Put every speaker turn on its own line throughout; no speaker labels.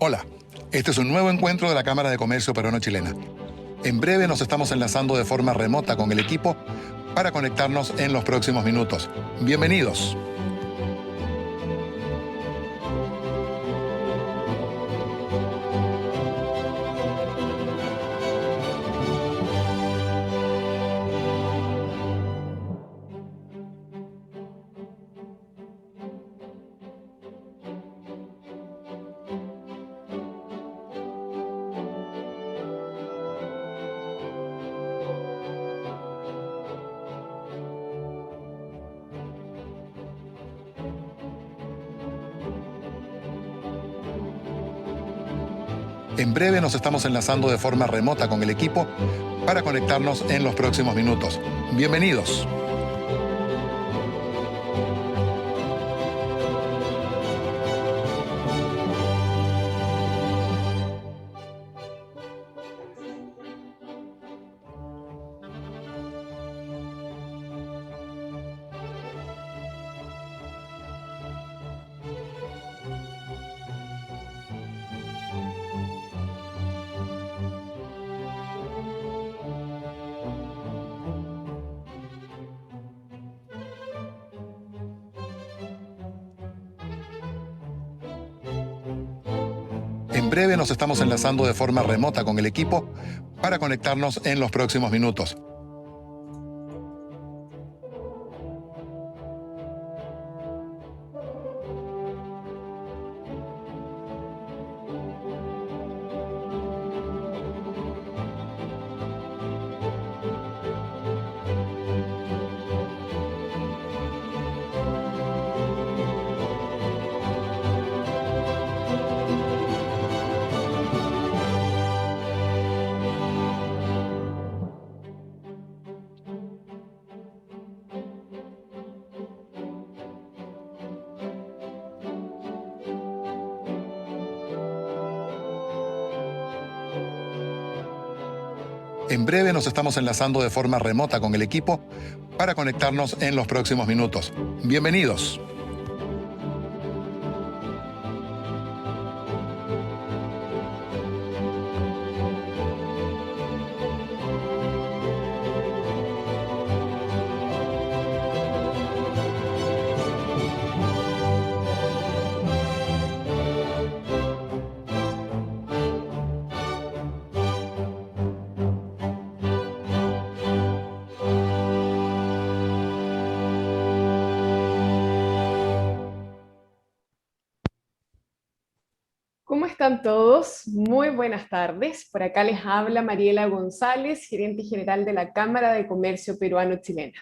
Hola, este es un nuevo encuentro de la Cámara de Comercio Peruano-Chilena. En breve nos estamos enlazando de forma remota con el equipo para conectarnos en los próximos minutos. Bienvenidos. En breve nos estamos enlazando de forma remota con el equipo para conectarnos en los próximos minutos. Bienvenidos. En breve nos estamos enlazando de forma remota con el equipo para conectarnos en los próximos minutos. En breve nos estamos enlazando de forma remota con el equipo para conectarnos en los próximos minutos. Bienvenidos.
¿Cómo están todos? Muy buenas tardes. Por acá les habla Mariela González, gerente general de la Cámara de Comercio Peruano-Chilena.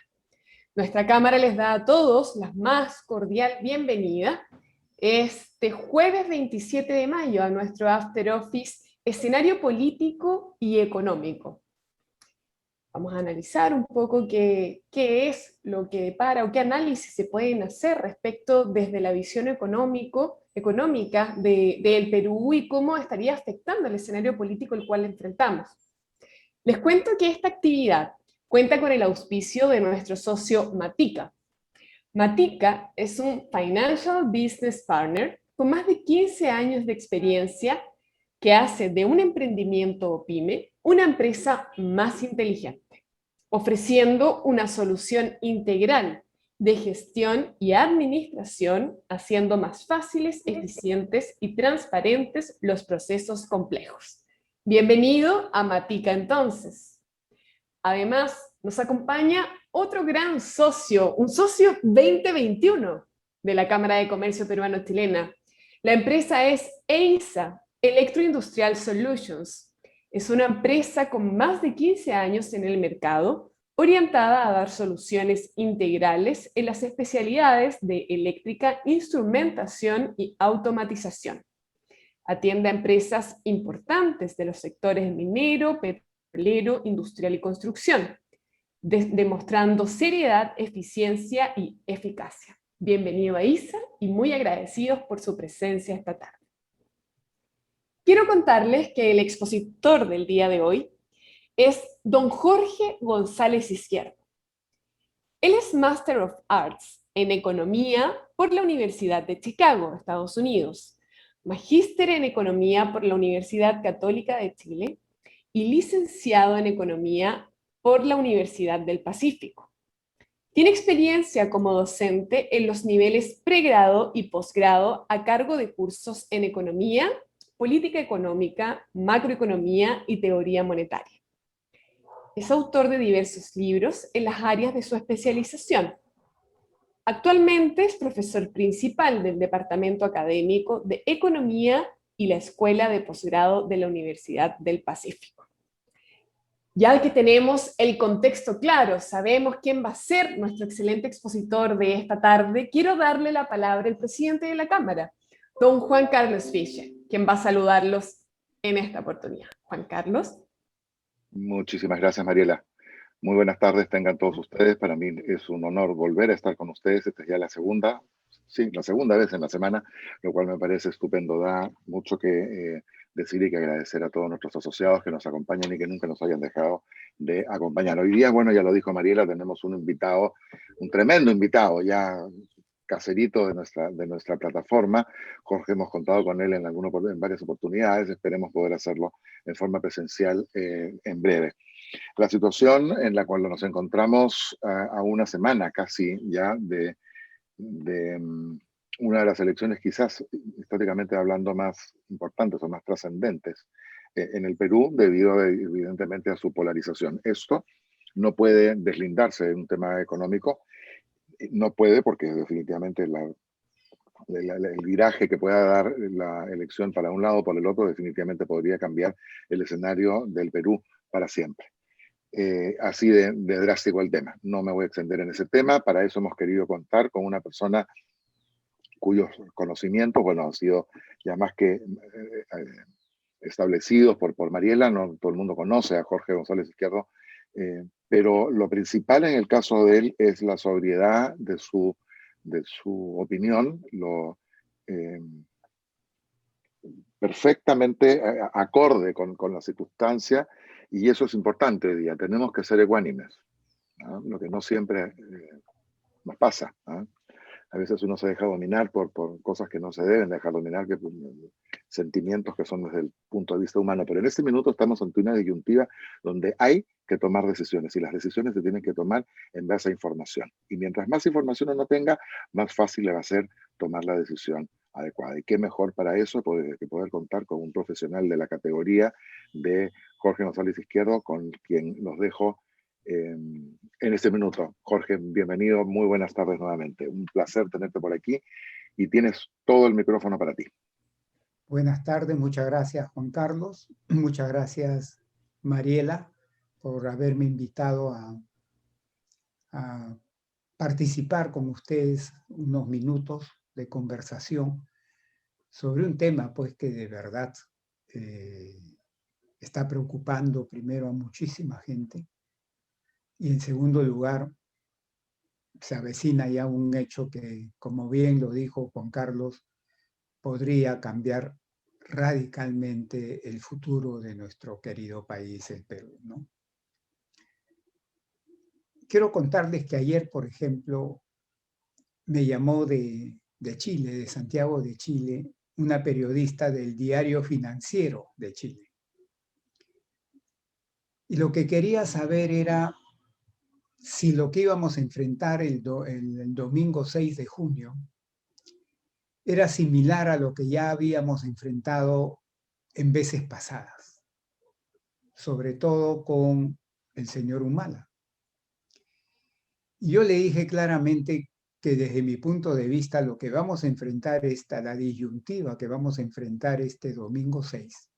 Nuestra Cámara les da a todos la más cordial bienvenida este jueves 27 de mayo a nuestro After Office Escenario Político y Económico. Vamos a analizar un poco qué es lo que depara o qué análisis se pueden hacer respecto desde la visión económica del Perú y cómo estaría afectando el escenario político al cual enfrentamos. Les cuento que esta actividad cuenta con el auspicio de nuestro socio Matica. Matica es un Financial Business Partner con más de 15 años de experiencia que hace de un emprendimiento o pyme una empresa más inteligente, ofreciendo una solución integral de gestión y administración, haciendo más fáciles, eficientes y transparentes los procesos complejos. Bienvenido a Matica entonces. Además, nos acompaña otro gran socio, un socio 2021 de la Cámara de Comercio Peruano-Chilena. La empresa es EISA, Electroindustrial Solutions. Es una empresa con más de 15 años en el mercado, orientada a dar soluciones integrales en las especialidades de eléctrica, instrumentación y automatización. Atiende a empresas importantes de los sectores minero, petrolero, industrial y construcción, demostrando seriedad, eficiencia y eficacia. Bienvenido a ISA y muy agradecidos por su presencia esta tarde. Quiero contarles que el expositor del día de hoy es don Jorge González Izquierdo. Él es Master of Arts en Economía por la Universidad de Chicago, Estados Unidos, magíster en Economía por la Universidad Católica de Chile y licenciado en Economía por la Universidad del Pacífico. Tiene experiencia como docente en los niveles pregrado y posgrado a cargo de cursos en economía, política económica, macroeconomía y teoría monetaria. Es autor de diversos libros en las áreas de su especialización. Actualmente es profesor principal del Departamento Académico de Economía y la Escuela de Posgrado de la Universidad del Pacífico. Ya que tenemos el contexto claro, sabemos quién va a ser nuestro excelente expositor de esta tarde, quiero darle la palabra al presidente de la Cámara, don Juan Carlos Fischer, quien va a saludarlos en esta oportunidad. Juan Carlos.
Muchísimas gracias, Mariela. Muy buenas tardes tengan todos ustedes. Para mí es un honor volver a estar con ustedes. Esta es ya la segunda vez en la semana, lo cual me parece estupendo. Da mucho que decir y que agradecer a todos nuestros asociados que nos acompañan y que nunca nos hayan dejado de acompañar. Hoy día, bueno, ya lo dijo Mariela, tenemos un invitado, un tremendo invitado, ya caserito de nuestra plataforma. Jorge, hemos contado con él en varias oportunidades. Esperemos poder hacerlo en forma presencial en breve. La situación en la cual nos encontramos a una semana casi ya de una de las elecciones quizás históricamente hablando más importantes o más trascendentes en el Perú, debido evidentemente a su polarización. Esto no puede deslindarse de un tema económico, no puede porque definitivamente el viraje que pueda dar la elección para un lado o por el otro definitivamente podría cambiar el escenario del Perú para siempre. Así de drástico el tema. No me voy a extender en ese tema. Para eso hemos querido contar con una persona cuyos conocimientos, bueno, han sido ya más que establecidos por Mariela. No todo el mundo conoce a Jorge González Izquierdo, pero lo principal en el caso de él es la sobriedad de su opinión, perfectamente acorde con la circunstancia, y eso es importante hoy día. Tenemos que ser ecuánimes, ¿no? Lo que no siempre nos pasa, ¿no? A veces uno se deja dominar por cosas que no se deben dejar dominar, sentimientos que son desde el punto de vista humano. Pero en este minuto estamos ante una disyuntiva donde hay que tomar decisiones, y las decisiones se tienen que tomar en base a información. Y mientras más información uno tenga, más fácil le va a ser tomar la decisión adecuada. Y qué mejor para eso que poder contar con un profesional de la categoría de Jorge González Izquierdo, con quien los dejo en este minuto. Jorge, bienvenido, muy buenas tardes nuevamente. Un placer tenerte por aquí y tienes todo el micrófono para ti.
Buenas tardes, muchas gracias Juan Carlos, muchas gracias Mariela por haberme invitado a participar con ustedes unos minutos de conversación sobre un tema pues que de verdad está preocupando primero a muchísima gente, y en segundo lugar se avecina ya un hecho que, como bien lo dijo Juan Carlos, podría cambiar radicalmente el futuro de nuestro querido país, el Perú, ¿no? Quiero contarles que ayer, por ejemplo, me llamó de Chile, de Santiago de Chile, una periodista del Diario Financiero de Chile. Y lo que quería saber era si lo que íbamos a enfrentar el domingo 6 de junio era similar a lo que ya habíamos enfrentado en veces pasadas, sobre todo con el señor Humala. Y yo le dije claramente que desde mi punto de vista lo que vamos a enfrentar, la disyuntiva que vamos a enfrentar este domingo 6,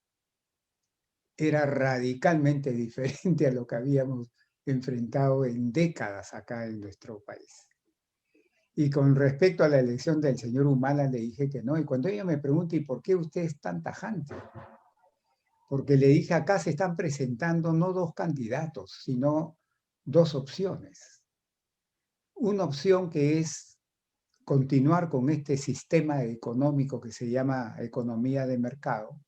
era radicalmente diferente a lo que habíamos enfrentado en décadas acá en nuestro país. Y con respecto a la elección del señor Humala le dije que no. Y cuando ella me pregunta, ¿y por qué usted es tan tajante? Porque le dije, acá se están presentando no dos candidatos, sino dos opciones. Una opción que es continuar con este sistema económico que se llama economía de mercado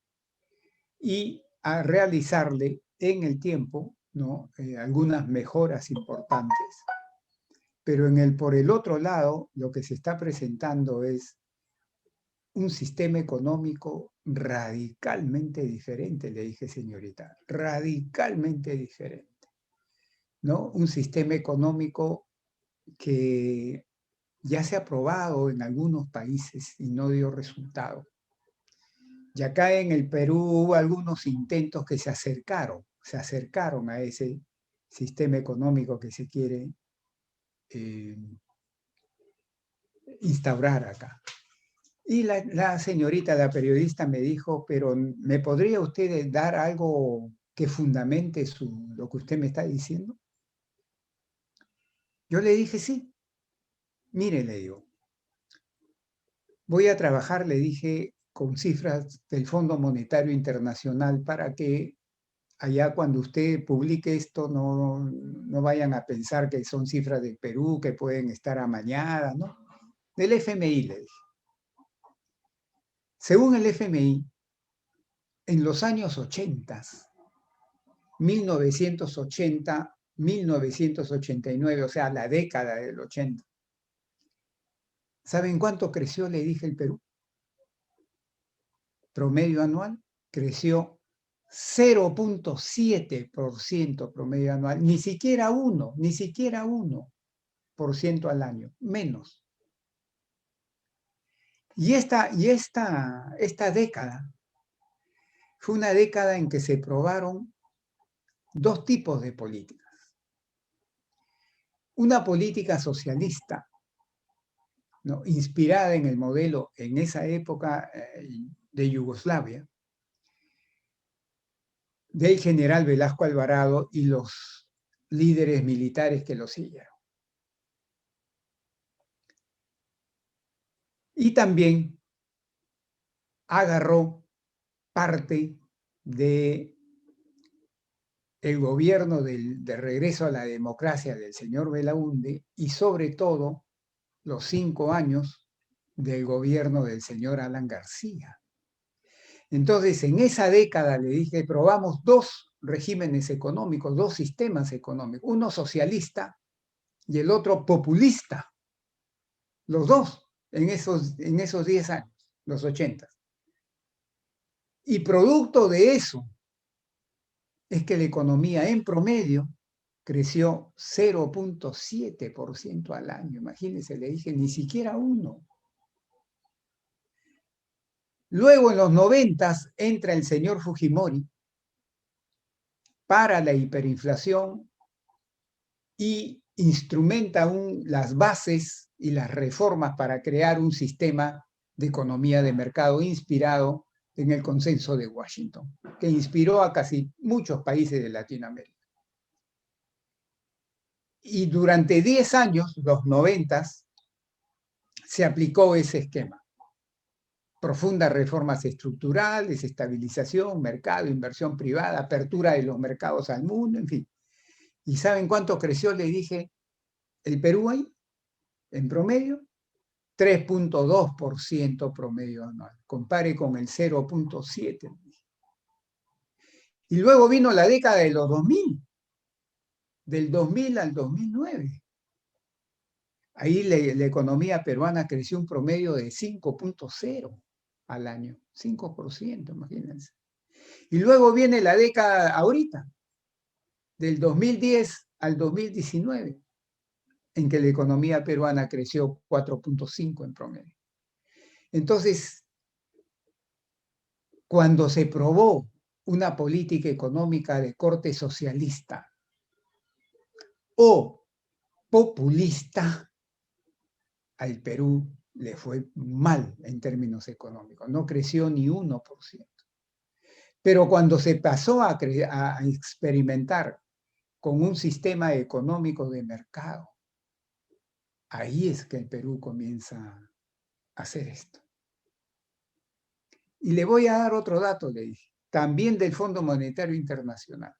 y a realizarle en el tiempo, ¿no? Algunas mejoras importantes. Pero por el otro lado, lo que se está presentando es un sistema económico radicalmente diferente, le dije, señorita, radicalmente diferente, ¿no? Un sistema económico que ya se ha probado en algunos países y no dio resultado. Y acá en el Perú hubo algunos intentos que se acercaron a ese sistema económico que se quiere instaurar acá. Y la señorita, la periodista, me dijo, pero ¿me podría usted dar algo que fundamente lo que usted me está diciendo? Yo le dije, sí. Mire, le digo, voy a trabajar, le dije, con cifras del Fondo Monetario Internacional para que allá cuando usted publique esto no vayan a pensar que son cifras del Perú, que pueden estar amañadas, ¿no? Del FMI, le dije. Según el FMI, en los años 80, 1980, 1989, o sea, la década del 80. ¿Saben cuánto creció, le dije, el Perú? Promedio anual creció 0.7% promedio anual, ni siquiera 1% al año, menos. Y esta década fue una década en que se probaron dos tipos de políticas. Una política socialista, ¿no?, inspirada en el modelo en esa época de Yugoslavia, del general Velasco Alvarado y los líderes militares que lo siguieron. Y también agarró parte de el gobierno de regreso a la democracia del señor Belaúnde y sobre todo los 5 años del gobierno del señor Alan García. Entonces, en esa década, le dije, probamos dos regímenes económicos, dos sistemas económicos, uno socialista y el otro populista. Los dos en esos 10 años, los 80. Y producto de eso es que la economía en promedio creció 0.7% al año. Imagínense, le dije, ni siquiera 1. Luego, en los 90, entra el señor Fujimori para la hiperinflación y instrumenta las bases y las reformas para crear un sistema de economía de mercado inspirado en el consenso de Washington, que inspiró a casi muchos países de Latinoamérica. Y durante 10 años, los 90, se aplicó ese esquema. Profundas reformas estructurales, estabilización, mercado, inversión privada, apertura de los mercados al mundo, en fin. ¿Y saben cuánto creció? Le dije, el Perú ahí, en promedio, 3.2% promedio anual. Compare con el 0.7%. Y luego vino la década de los 2000, del 2000 al 2009. Ahí la economía peruana creció un promedio de 5.0% al año, 5%, imagínense. Y luego viene la década ahorita, del 2010 al 2019, en que la economía peruana creció 4.5% en promedio. Entonces, cuando se probó una política económica de corte socialista o populista, al Perú le fue mal en términos económicos, no creció ni 1%. Pero cuando se pasó a experimentar con un sistema económico de mercado, ahí es que el Perú comienza a hacer esto. Y le voy a dar otro dato, le dije, también del Fondo Monetario Internacional.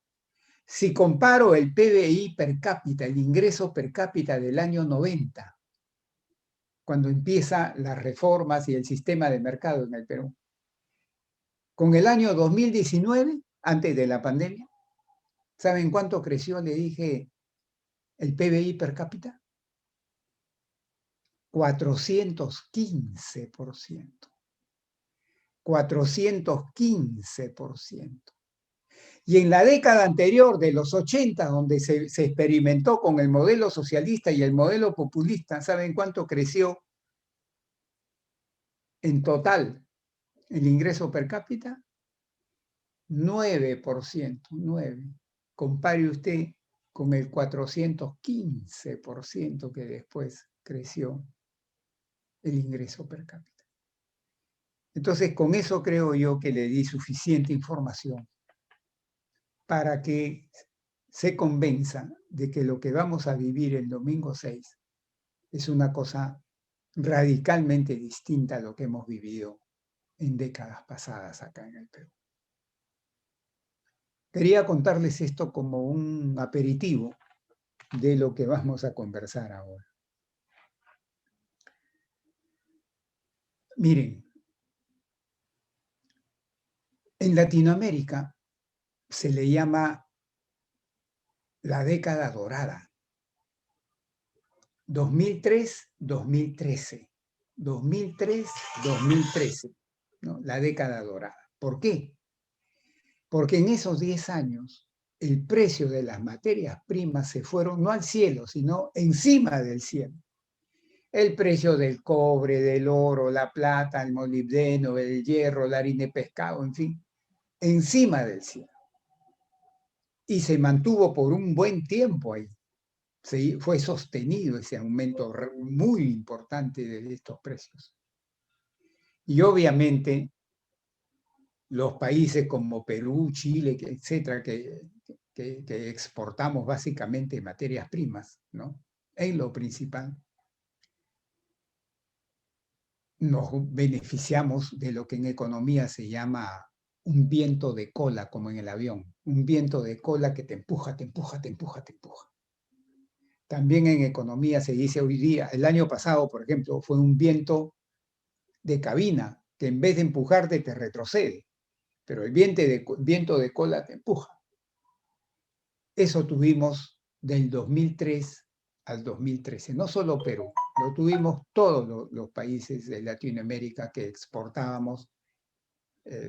Si comparo el PBI per cápita, el ingreso per cápita del año 90, cuando empiezan las reformas y el sistema de mercado en el Perú, con el año 2019, antes de la pandemia, ¿saben cuánto creció? Le dije, el PBI per cápita. 415%. 415%. Y en la década anterior, de los 80, donde se experimentó con el modelo socialista y el modelo populista, ¿saben cuánto creció en total el ingreso per cápita? 9%, 9. Compare usted con el 415% que después creció el ingreso per cápita. Entonces, con eso creo yo que le di suficiente información para que se convenza de que lo que vamos a vivir el domingo 6 es una cosa radicalmente distinta a lo que hemos vivido en décadas pasadas acá en el Perú. Quería contarles esto como un aperitivo de lo que vamos a conversar ahora. Miren, en Latinoamérica se le llama la década dorada. 2003-2013. 2003-2013, ¿no? La década dorada. ¿Por qué? Porque en esos 10 años el precio de las materias primas se fueron no al cielo, sino encima del cielo. El precio del cobre, del oro, la plata, el molibdeno, el hierro, la harina de pescado, en fin, encima del cielo. Y se mantuvo por un buen tiempo ahí. Fue sostenido ese aumento muy importante de estos precios. Y obviamente los países como Perú, Chile, etcétera, que exportamos básicamente materias primas, ¿no? En lo principal, nos beneficiamos de lo que en economía se llama un viento de cola, como en el avión. Un viento de cola que te empuja, te empuja, te empuja, te empuja. También en economía se dice hoy día, el año pasado, por ejemplo, fue un viento de cabina que en vez de empujarte te retrocede, pero el viento de cola te empuja. Eso tuvimos del 2003 al 2013, no solo Perú, lo tuvimos todos los países de Latinoamérica que exportábamos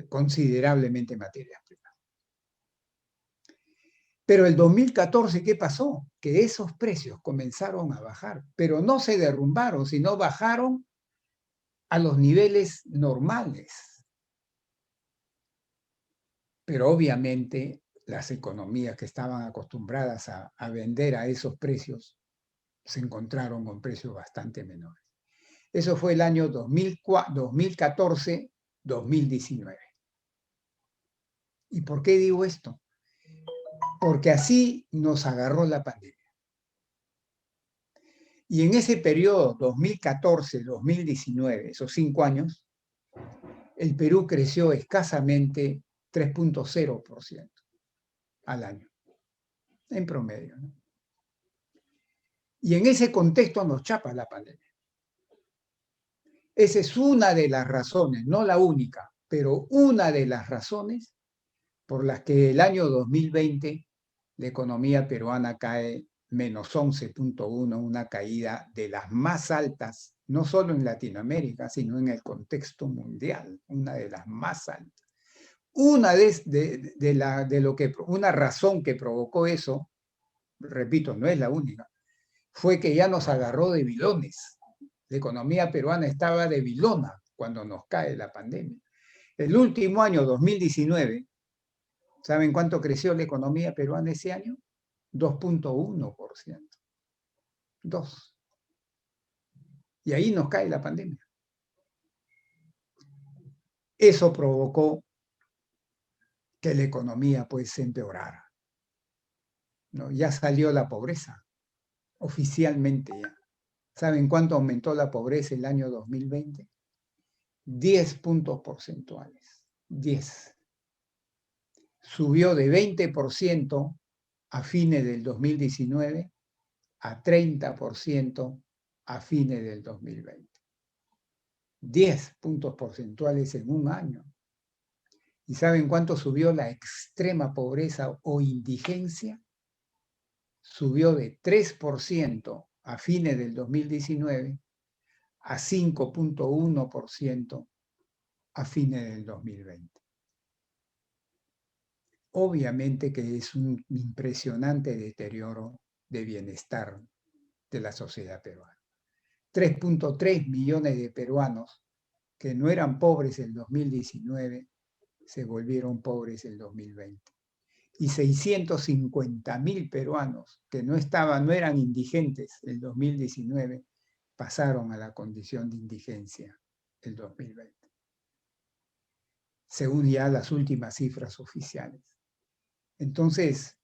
considerablemente materias primas. Pero el 2014, ¿qué pasó? Que esos precios comenzaron a bajar, pero no se derrumbaron, sino bajaron a los niveles normales. Pero obviamente las economías que estaban acostumbradas a vender a esos precios se encontraron con precios bastante menores. Eso fue el año 2014-2019. ¿Y por qué digo esto? Porque así nos agarró la pandemia. Y en ese periodo, 2014-2019, esos 5 años, el Perú creció escasamente 3.0% al año, en promedio, ¿no? Y en ese contexto nos chapa la pandemia. Esa es una de las razones, no la única, pero una de las razones por las que el año 2020 la economía peruana cae menos 11.1, una caída de las más altas, no solo en Latinoamérica, sino en el contexto mundial, una de las más altas. Una una razón que provocó eso, repito, no es la única, fue que ya nos agarró de bilones. La economía peruana estaba de bilona cuando nos cae la pandemia. El último año, 2019, ¿saben cuánto creció la economía peruana ese año? 2.1%. 2. Y ahí nos cae la pandemia. Eso provocó que la economía pues se empeorara, ¿no? Ya salió la pobreza, oficialmente ya. ¿Saben cuánto aumentó la pobreza el año 2020? 10 puntos porcentuales. 10. Subió de 20% a fines del 2019 a 30% a fines del 2020. 10 puntos porcentuales en un año. ¿Y saben cuánto subió la extrema pobreza o indigencia? Subió de 3% a fines del 2019 a 5.1% a fines del 2020. Obviamente que es un impresionante deterioro de bienestar de la sociedad peruana. 3.3 millones de peruanos que no eran pobres en 2019 se volvieron pobres en 2020. Y 650.000 peruanos que no eran indigentes en 2019 pasaron a la condición de indigencia en 2020, según ya las últimas cifras oficiales. Entonces,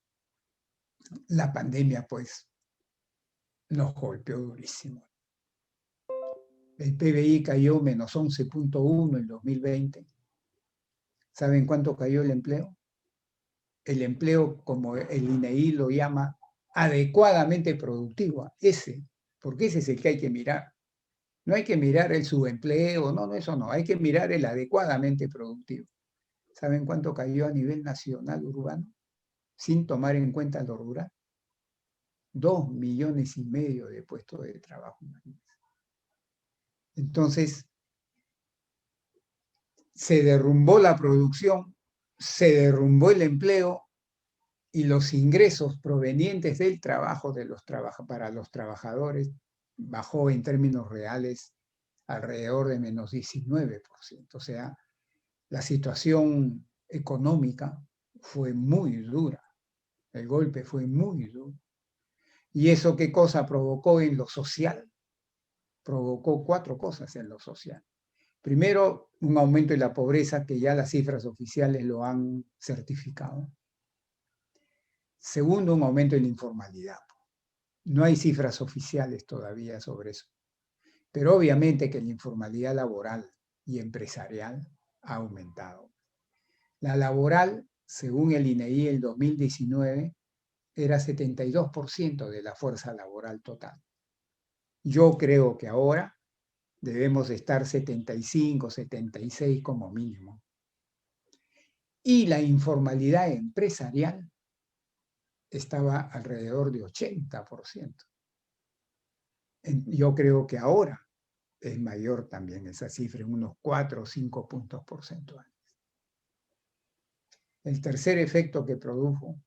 la pandemia, pues, nos golpeó durísimo. El PBI cayó menos 11.1 en 2020. ¿Saben cuánto cayó el empleo? El empleo, como el INEI lo llama, adecuadamente productivo. Porque ese es el que hay que mirar. No hay que mirar el subempleo, no, eso no. Hay que mirar el adecuadamente productivo. ¿Saben cuánto cayó a nivel nacional urbano? Sin tomar en cuenta lo rural. 2,5 millones de puestos de trabajo. Entonces, se derrumbó la producción, se derrumbó el empleo y los ingresos provenientes del trabajo para los trabajadores bajó en términos reales alrededor de menos 19%. O sea, la situación económica fue muy dura, el golpe fue muy duro. ¿Y eso qué cosa provocó en lo social? Provocó 4 cosas en lo social. Primero, un aumento de la pobreza, que ya las cifras oficiales lo han certificado. Segundo, un aumento de la informalidad. No hay cifras oficiales todavía sobre eso. Pero obviamente que la informalidad laboral y empresarial ha aumentado. La laboral, según el INEI, el 2019, era 72% de la fuerza laboral total. Yo creo que ahora debemos estar 75, 76 como mínimo. Y la informalidad empresarial estaba alrededor de 80%. Yo creo que ahora es mayor también esa cifra, en unos 4 o 5 puntos porcentuales. El tercer efecto que produjo,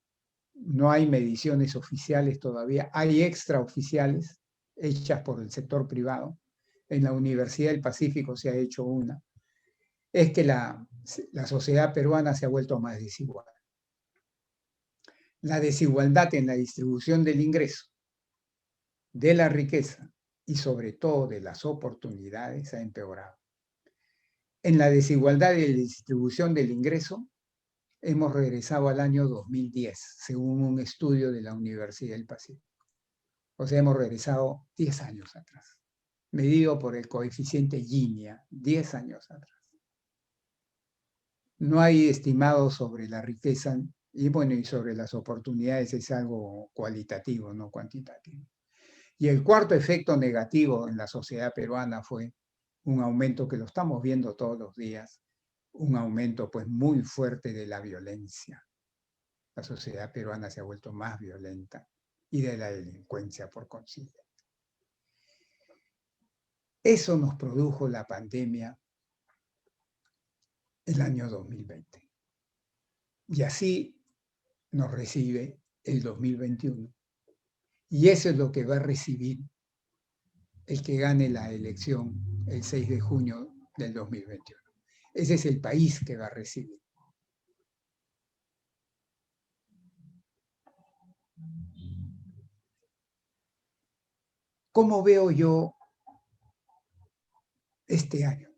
no hay mediciones oficiales todavía, hay extraoficiales hechas por el sector privado. En la Universidad del Pacífico se ha hecho una. Es que la sociedad peruana se ha vuelto más desigual. La desigualdad en la distribución del ingreso, de la riqueza y sobre todo de las oportunidades ha empeorado. En la desigualdad de la distribución del ingreso hemos regresado al año 2010, según un estudio de la Universidad del Pacífico. O sea, hemos regresado 10 años atrás, medido por el coeficiente Gini, 10 años atrás. No hay estimados sobre la riqueza y sobre las oportunidades, es algo cualitativo, no cuantitativo. Y el cuarto efecto negativo en la sociedad peruana fue un aumento que lo estamos viendo todos los días, un aumento pues muy fuerte de la violencia. La sociedad peruana se ha vuelto más violenta y de la delincuencia por consiguiente. Eso nos produjo la pandemia el año 2020. Y así nos recibe el 2021. Y eso es lo que va a recibir el que gane la elección el 6 de junio del 2021. Ese es el país que va a recibir. ¿Cómo veo yo este año?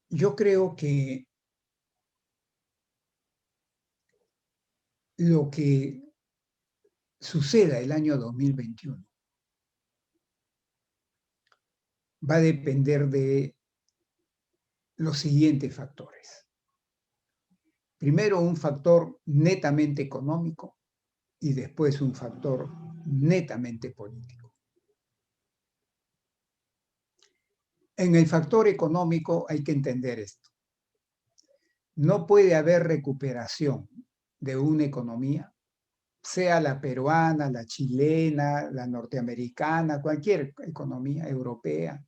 Yo creo que lo que suceda el año 2021 va a depender de los siguientes factores. Primero, un factor netamente económico y después un factor netamente político. En el factor económico hay que entender esto. No puede haber recuperación de una economía sea la peruana, la chilena, la norteamericana, cualquier economía europea,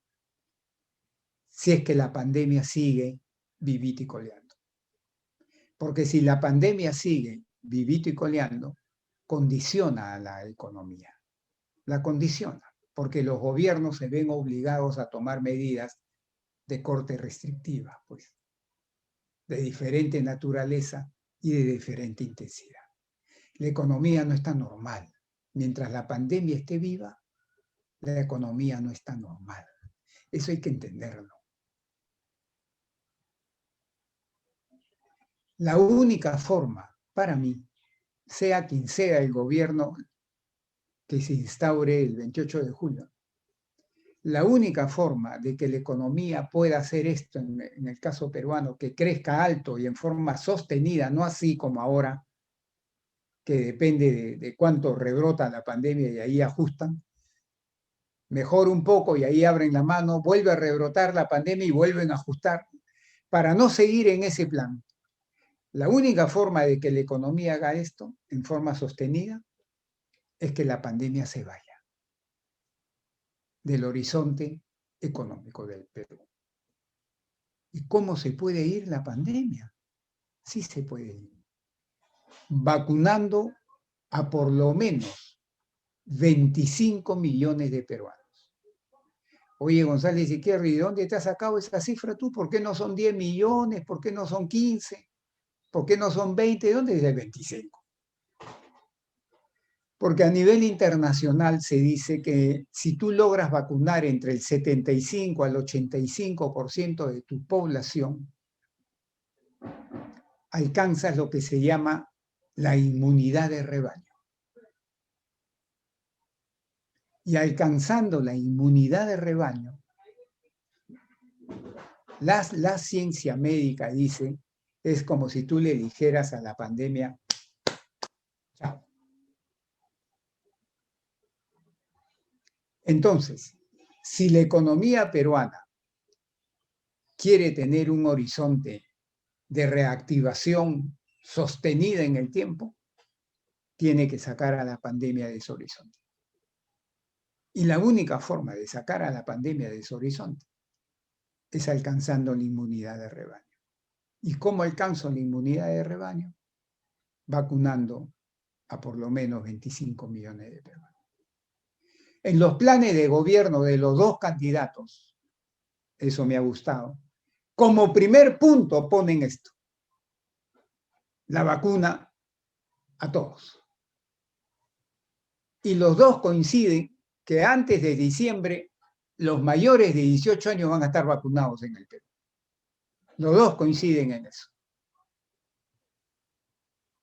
si es que la pandemia sigue vivito y coleando. Porque si la pandemia sigue vivito y coleando, condiciona a la economía. La condiciona, porque los gobiernos se ven obligados a tomar medidas de corte restrictiva, pues, de diferente naturaleza y de diferente intensidad. La economía no está normal. Mientras la pandemia esté viva, la economía no está normal. Eso hay que entenderlo. La única forma, para mí, sea quien sea el gobierno que se instaure el 28 de julio, la única forma de que la economía pueda hacer esto, en el caso peruano, que crezca alto y en forma sostenida, no así como ahora, que depende de cuánto rebrota la pandemia y ahí ajustan, mejor un poco y ahí abren la mano, vuelve a rebrotar la pandemia y vuelven a ajustar, para no seguir en ese plan. La única forma de que la economía haga esto en forma sostenida es que la pandemia se vaya del horizonte económico del Perú. ¿Y cómo se puede ir la pandemia? Sí se puede ir. Vacunando a por lo menos 25 millones de peruanos. Oye, González Izquierdo, ¿y de dónde te has sacado esa cifra tú? ¿Por qué no son 10 millones? ¿Por qué no son 15? ¿Por qué no son 20? ¿De dónde es el 25? Porque a nivel internacional se dice que si tú logras vacunar entre el 75 al 85% de tu población, alcanzas lo que se llama la inmunidad de rebaño. Y alcanzando la inmunidad de rebaño, la ciencia médica dice, es como si tú le dijeras a la pandemia, chao. Entonces, si la economía peruana quiere tener un horizonte de reactivación sostenida en el tiempo, tiene que sacar a la pandemia de ese horizonte. Y la única forma de sacar a la pandemia de ese horizonte es alcanzando la inmunidad de rebaño. ¿Y cómo alcanzo la inmunidad de rebaño? Vacunando a por lo menos 25 millones de peruanos. En los planes de gobierno de los dos candidatos, eso me ha gustado, como primer punto ponen esto, la vacuna a todos. Y los dos coinciden que antes de diciembre los mayores de 18 años van a estar vacunados en el Perú. Los dos coinciden en eso.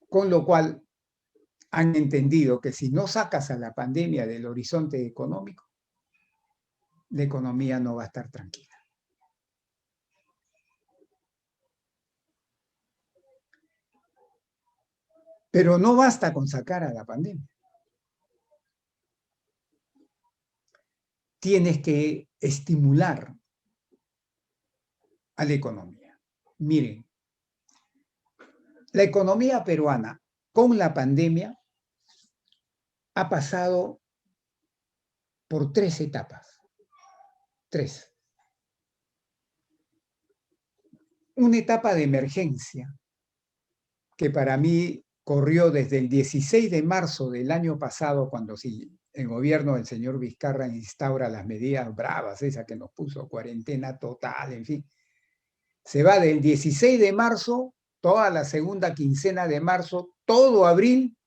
Con lo cual han entendido que si no sacas a la pandemia del horizonte económico, la economía no va a estar tranquila. Pero no basta con sacar a la pandemia. Tienes que estimular a la economía. Miren, la economía peruana con la pandemia ha pasado por 3 etapas. 3. Una etapa de emergencia que para mí corrió desde el 16 de marzo del año pasado, cuando sí, el gobierno del señor Vizcarra instaura las medidas bravas, esas que nos puso cuarentena total, en fin. Se va del 16 de marzo, toda la segunda quincena de marzo, todo abril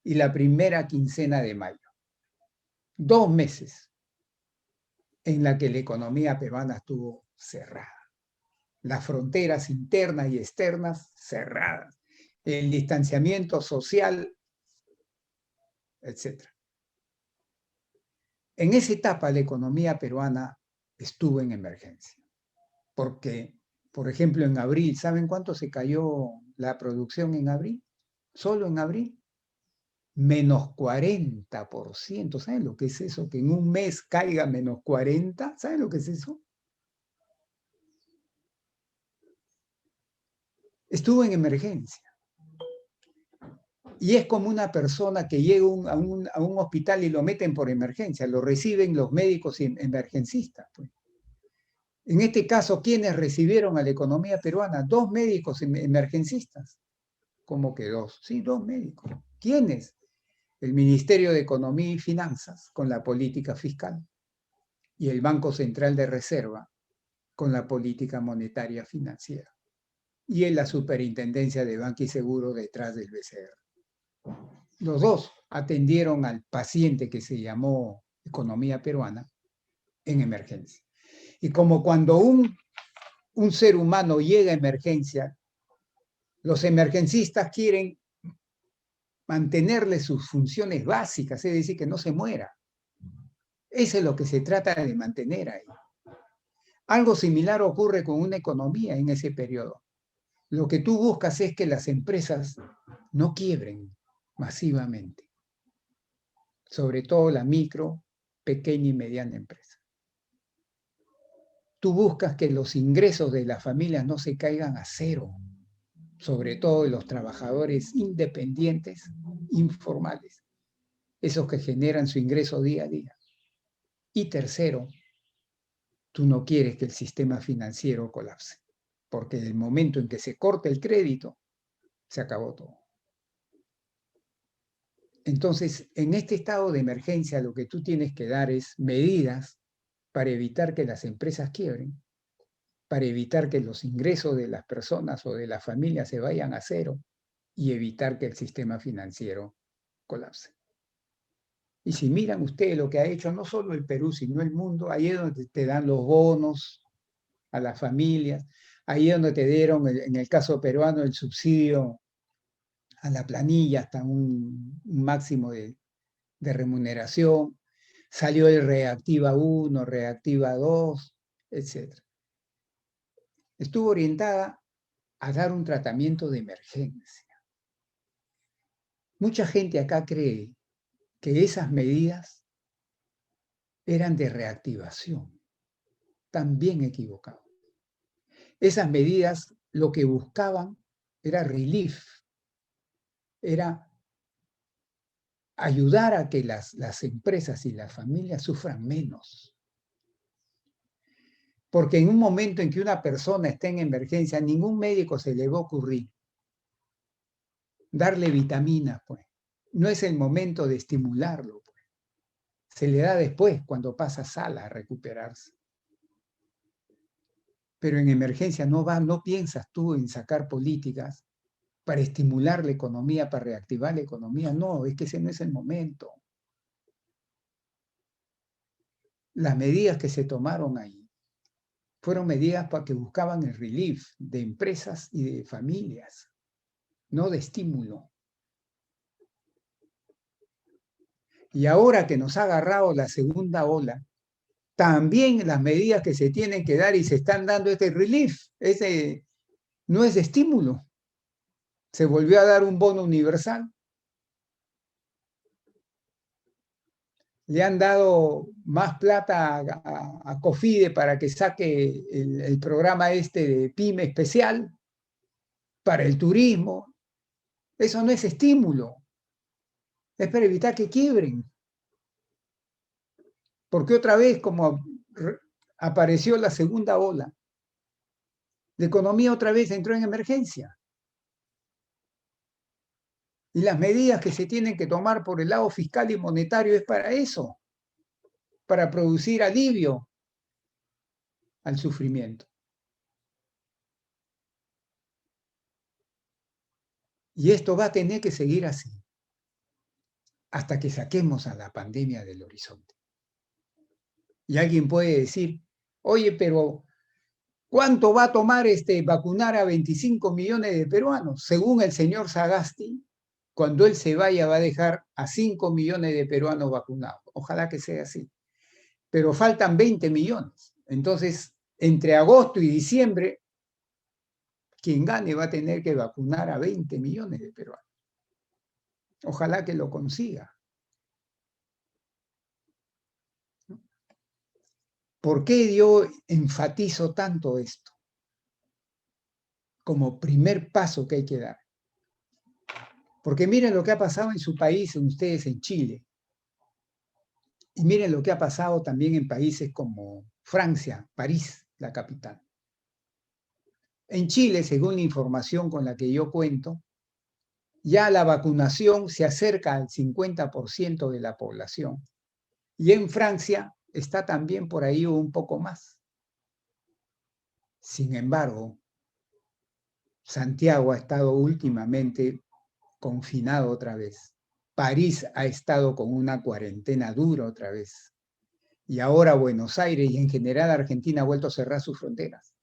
y la primera quincena de mayo. 2 meses en la que la economía peruana estuvo cerrada. Las fronteras internas y externas cerradas. El distanciamiento social, etc. En esa etapa la economía peruana estuvo en emergencia. Porque, por ejemplo, en abril, ¿saben cuánto se cayó la producción en abril? Solo en abril. Menos 40%. ¿Saben lo que es eso? Que en un mes caiga menos 40%. ¿Saben lo que es eso? Estuvo en emergencia. Y es como una persona que llega a un hospital y lo meten por emergencia, lo reciben los médicos emergencistas. Pues. En este caso, ¿quiénes recibieron a la economía peruana? 2 médicos emergencistas. ¿Cómo que 2? Sí, 2 médicos. ¿Quiénes? El Ministerio de Economía y Finanzas, con la política fiscal, y el Banco Central de Reserva, con la política monetaria financiera. Y en la Superintendencia de Banca y Seguro detrás del BCR. Los 2 atendieron al paciente que se llamó economía peruana en emergencia. Y como cuando un ser humano llega a emergencia, los emergencistas quieren mantenerle sus funciones básicas, es decir, que no se muera. Eso es lo que se trata de mantener ahí. Algo similar ocurre con una economía en ese periodo. Lo que tú buscas es que las empresas no quiebren masivamente, sobre todo la micro, pequeña y mediana empresa. Tú buscas que los ingresos de las familias no se caigan a cero, sobre todo de los trabajadores independientes, informales, esos que generan su ingreso día a día. Y tercero, tú no quieres que el sistema financiero colapse, porque en el momento en que se corte el crédito, se acabó todo. Entonces, en este estado de emergencia, lo que tú tienes que dar es medidas para evitar que las empresas quiebren, para evitar que los ingresos de las personas o de las familias se vayan a cero y evitar que el sistema financiero colapse. Y si miran ustedes lo que ha hecho no solo el Perú, sino el mundo, ahí es donde te dan los bonos a las familias, ahí es donde te dieron, en el caso peruano, el subsidio a la planilla hasta un máximo de remuneración, salió el Reactiva 1, Reactiva 2, etc. Estuvo orientada a dar un tratamiento de emergencia. Mucha gente acá cree que esas medidas eran de reactivación. También equivocado. Esas medidas lo que buscaban era relief, era ayudar a que las empresas y las familias sufran menos. Porque en un momento en que una persona está en emergencia, a ningún médico se le va a ocurrir darle vitaminas, pues. No es el momento de estimularlo, pues. Se le da después, cuando pasa sala a recuperarse. Pero en emergencia no piensas tú en sacar políticas para estimular la economía, para reactivar la economía. No, es que ese no es el momento. Las medidas que se tomaron ahí fueron medidas para que buscaban el relief de empresas y de familias, no de estímulo. Y ahora que nos ha agarrado la segunda ola, también las medidas que se tienen que dar y se están dando este relief, no es de estímulo. Se volvió a dar un bono universal. Le han dado más plata a COFIDE para que saque el programa de PYME especial para el turismo. Eso no es estímulo. Es para evitar que quiebren. Porque otra vez, como apareció la segunda ola, la economía otra vez entró en emergencia. Y las medidas que se tienen que tomar por el lado fiscal y monetario es para eso, para producir alivio al sufrimiento. Y esto va a tener que seguir así, hasta que saquemos a la pandemia del horizonte. Y alguien puede decir, oye, pero ¿cuánto va a tomar vacunar a 25 millones de peruanos? Según el señor Sagasti, cuando él se vaya va a dejar a 5 millones de peruanos vacunados. Ojalá que sea así. Pero faltan 20 millones. Entonces, entre agosto y diciembre, quien gane va a tener que vacunar a 20 millones de peruanos. Ojalá que lo consiga. ¿Por qué yo enfatizo tanto esto? Como primer paso que hay que dar. Porque miren lo que ha pasado en su país, en ustedes en Chile. Y miren lo que ha pasado también en países como Francia, París, la capital. En Chile, según la información con la que yo cuento, ya la vacunación se acerca al 50% de la población. Y en Francia está también por ahí un poco más. Sin embargo, Santiago ha estado últimamente confinado otra vez. París ha estado con una cuarentena dura otra vez. Y ahora Buenos Aires y en general Argentina ha vuelto a cerrar sus fronteras.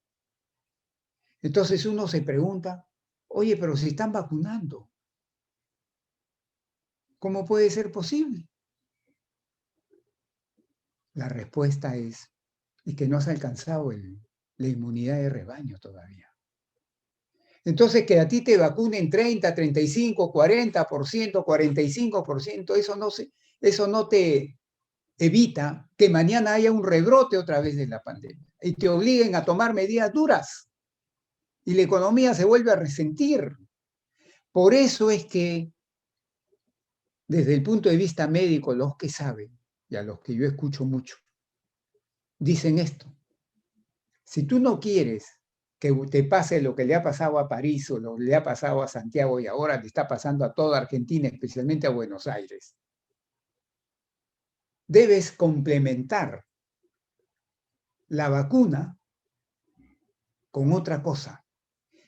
Entonces uno se pregunta, oye, pero si están vacunando, ¿cómo puede ser posible? La respuesta es que no se ha alcanzado la inmunidad de rebaño todavía. Entonces, que a ti te vacunen 30, 35, 40%, 45%, eso no te evita que mañana haya un rebrote otra vez de la pandemia y te obliguen a tomar medidas duras y la economía se vuelve a resentir. Por eso es que, desde el punto de vista médico, los que saben, y a los que yo escucho mucho, dicen esto. Si tú no quieres que te pase lo que le ha pasado a París o lo que le ha pasado a Santiago y ahora le está pasando a toda Argentina, especialmente a Buenos Aires, debes complementar la vacuna con otra cosa.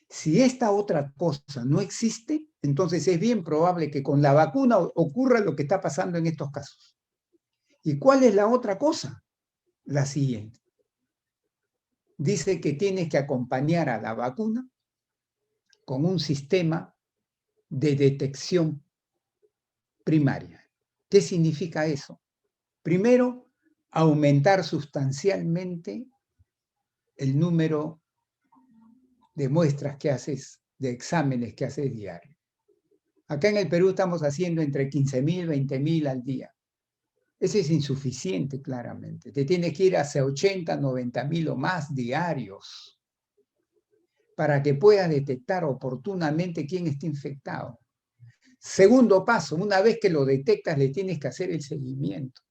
Si esta otra cosa no existe, entonces es bien probable que con la vacuna ocurra lo que está pasando en estos casos. ¿Y cuál es la otra cosa? La siguiente. Dice que tienes que acompañar a la vacuna con un sistema de detección primaria. ¿Qué significa eso? Primero, aumentar sustancialmente el número de muestras que haces, de exámenes que haces diario. Acá en el Perú estamos haciendo entre 15.000, 20.000 al día. Ese es insuficiente, claramente. Te tienes que ir hacia 80, 90.000 o más diarios para que puedas detectar oportunamente quién está infectado. Segundo paso, una vez que lo detectas, le tienes que hacer el seguimiento.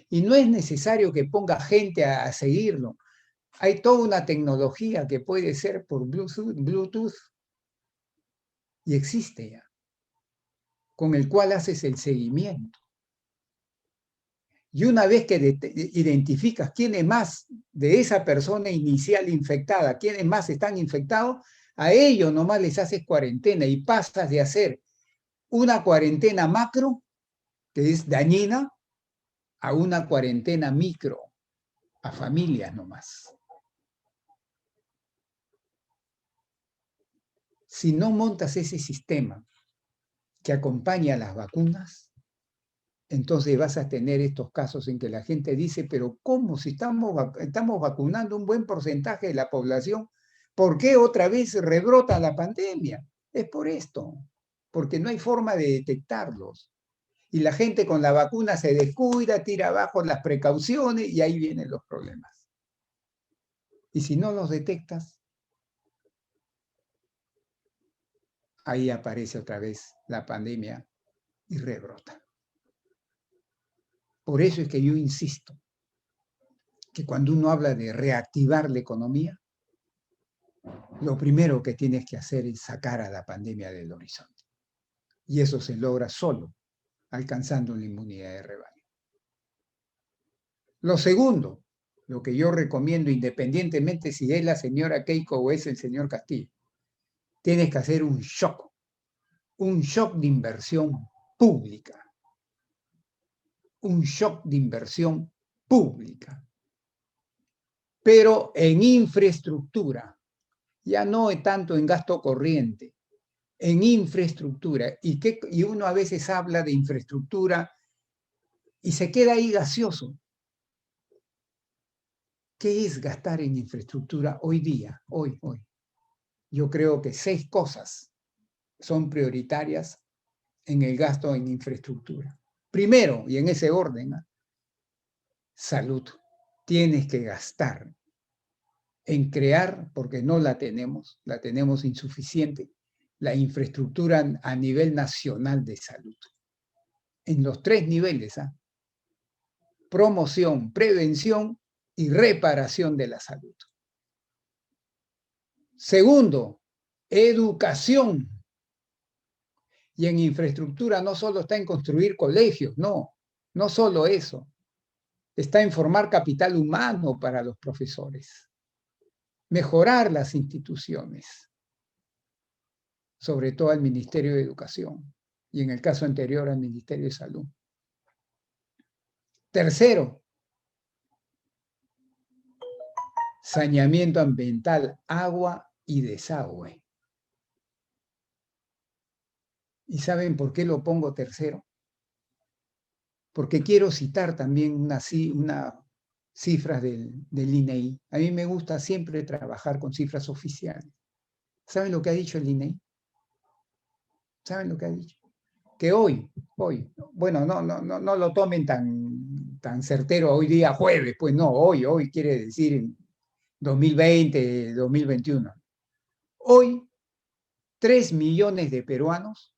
Y no es necesario que ponga gente a seguirlo. Hay toda una tecnología que puede ser por Bluetooth y existe ya, con el cual haces el seguimiento. Y una vez que identificas quiénes más de esa persona inicial infectada, quiénes más están infectados, a ellos nomás les haces cuarentena y pasas de hacer una cuarentena macro, que es dañina, a una cuarentena micro, a familias nomás. Si no montas ese sistema que acompaña a las vacunas, entonces vas a tener estos casos en que la gente dice, pero ¿cómo? Si estamos vacunando un buen porcentaje de la población, ¿por qué otra vez rebrota la pandemia? Es por esto, porque no hay forma de detectarlos. Y la gente con la vacuna se descuida, tira abajo las precauciones y ahí vienen los problemas. Y si no los detectas, ahí aparece otra vez la pandemia y rebrota. Por eso es que yo insisto que cuando uno habla de reactivar la economía, lo primero que tienes que hacer es sacar a la pandemia del horizonte. Y eso se logra solo alcanzando la inmunidad de rebaño. Lo segundo, lo que yo recomiendo, independientemente si es la señora Keiko o es el señor Castillo, tienes que hacer un shock de inversión pública. Un shock de inversión pública. Pero en infraestructura, ya no tanto en gasto corriente, en infraestructura. Y uno a veces habla de infraestructura y se queda ahí gaseoso. ¿Qué es gastar en infraestructura hoy día? Hoy. Yo creo que 6 cosas son prioritarias en el gasto en infraestructura. Primero, y en ese orden, salud. Tienes que gastar en crear, porque no la tenemos insuficiente, la infraestructura a nivel nacional de salud. En los 3 niveles, ¿ah? Promoción, prevención y reparación de la salud. Segundo, educación. Y en infraestructura no solo está en construir colegios, no solo eso. Está en formar capital humano para los profesores. Mejorar las instituciones, sobre todo al Ministerio de Educación y en el caso anterior al Ministerio de Salud. Tercero, saneamiento ambiental, agua y desagüe. ¿Y saben por qué lo pongo tercero? Porque quiero citar también unas cifras del INEI. A mí me gusta siempre trabajar con cifras oficiales. ¿Saben lo que ha dicho el INEI? ¿Saben lo que ha dicho? Que hoy, bueno, no lo tomen tan certero hoy día jueves, pues no, hoy quiere decir 2020, 2021. Hoy, 3 millones de peruanos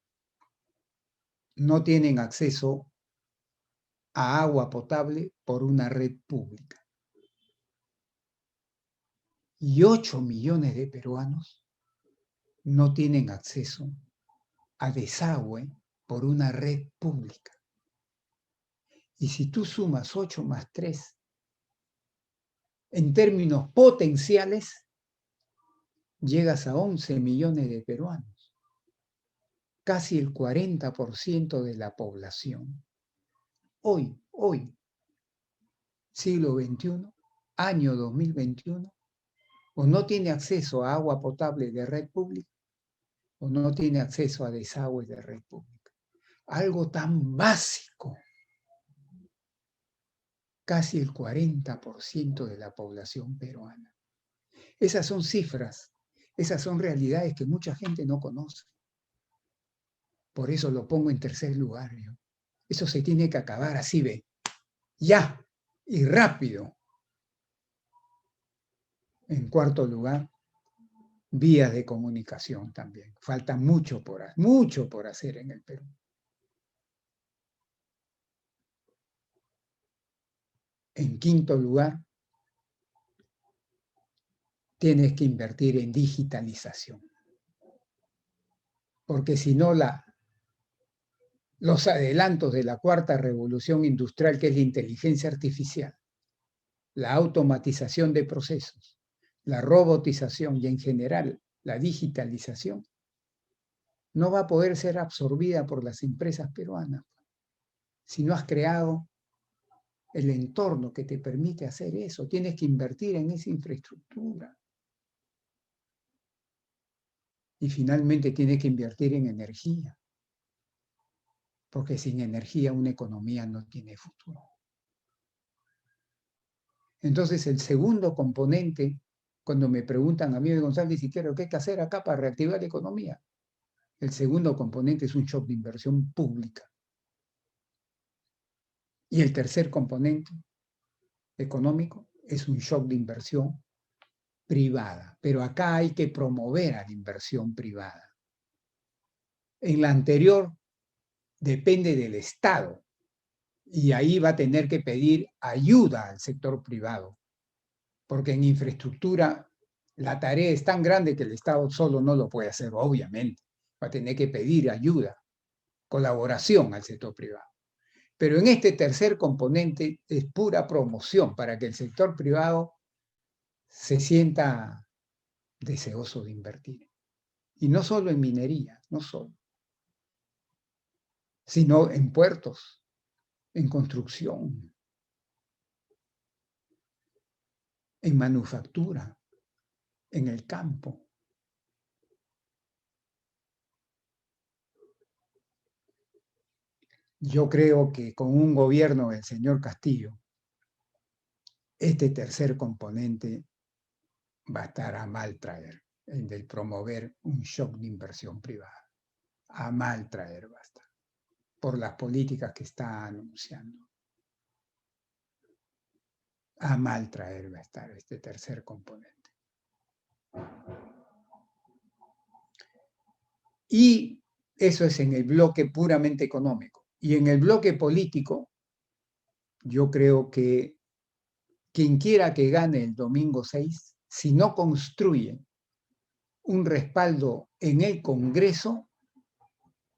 no tienen acceso a agua potable por una red pública. Y 8 millones de peruanos no tienen acceso a desagüe por una red pública. Y si tú sumas 8 más 3, en términos potenciales, llegas a 11 millones de peruanos, casi el 40% de la población. Hoy, siglo XXI, año 2021, o no tiene acceso a agua potable de red pública, o no tiene acceso a desagüe de red pública. Algo tan básico. Casi el 40% de la población peruana. Esas son cifras, esas son realidades que mucha gente no conoce. Por eso lo pongo en tercer lugar. Yo. Eso se tiene que acabar así, ve. Ya, y rápido. En cuarto lugar, vías de comunicación también. Falta mucho por hacer en el Perú. En quinto lugar, tienes que invertir en digitalización. Porque si no, los adelantos de la cuarta revolución industrial, que es la inteligencia artificial, la automatización de procesos, la robotización y en general la digitalización, no va a poder ser absorbida por las empresas peruanas si no has creado el entorno que te permite hacer eso. Tienes que invertir en esa infraestructura. Y finalmente tienes que invertir en energía, porque sin energía una economía no tiene futuro. Entonces, el segundo componente, cuando me preguntan a mí de González Siqueiro, ¿qué hay que hacer acá para reactivar la economía? El segundo componente es un shock de inversión pública. Y el tercer componente económico es un shock de inversión privada. Pero acá hay que promover a la inversión privada. En la anterior depende del Estado. Y ahí va a tener que pedir ayuda al sector privado. Porque en infraestructura la tarea es tan grande que el Estado solo no lo puede hacer, obviamente. Va a tener que pedir ayuda, colaboración al sector privado. Pero en este tercer componente es pura promoción para que el sector privado se sienta deseoso de invertir. Y no solo en minería, no solo, sino en puertos, en construcción, en manufactura, en el campo. Yo creo que con un gobierno del señor Castillo, este tercer componente va a estar a mal traer, el del promover un shock de inversión privada. A mal traer va a estar, por las políticas que está anunciando. A mal traer va a estar este tercer componente. Y eso es en el bloque puramente económico. Y en el bloque político, yo creo que quien quiera que gane el domingo 6, si no construye un respaldo en el Congreso,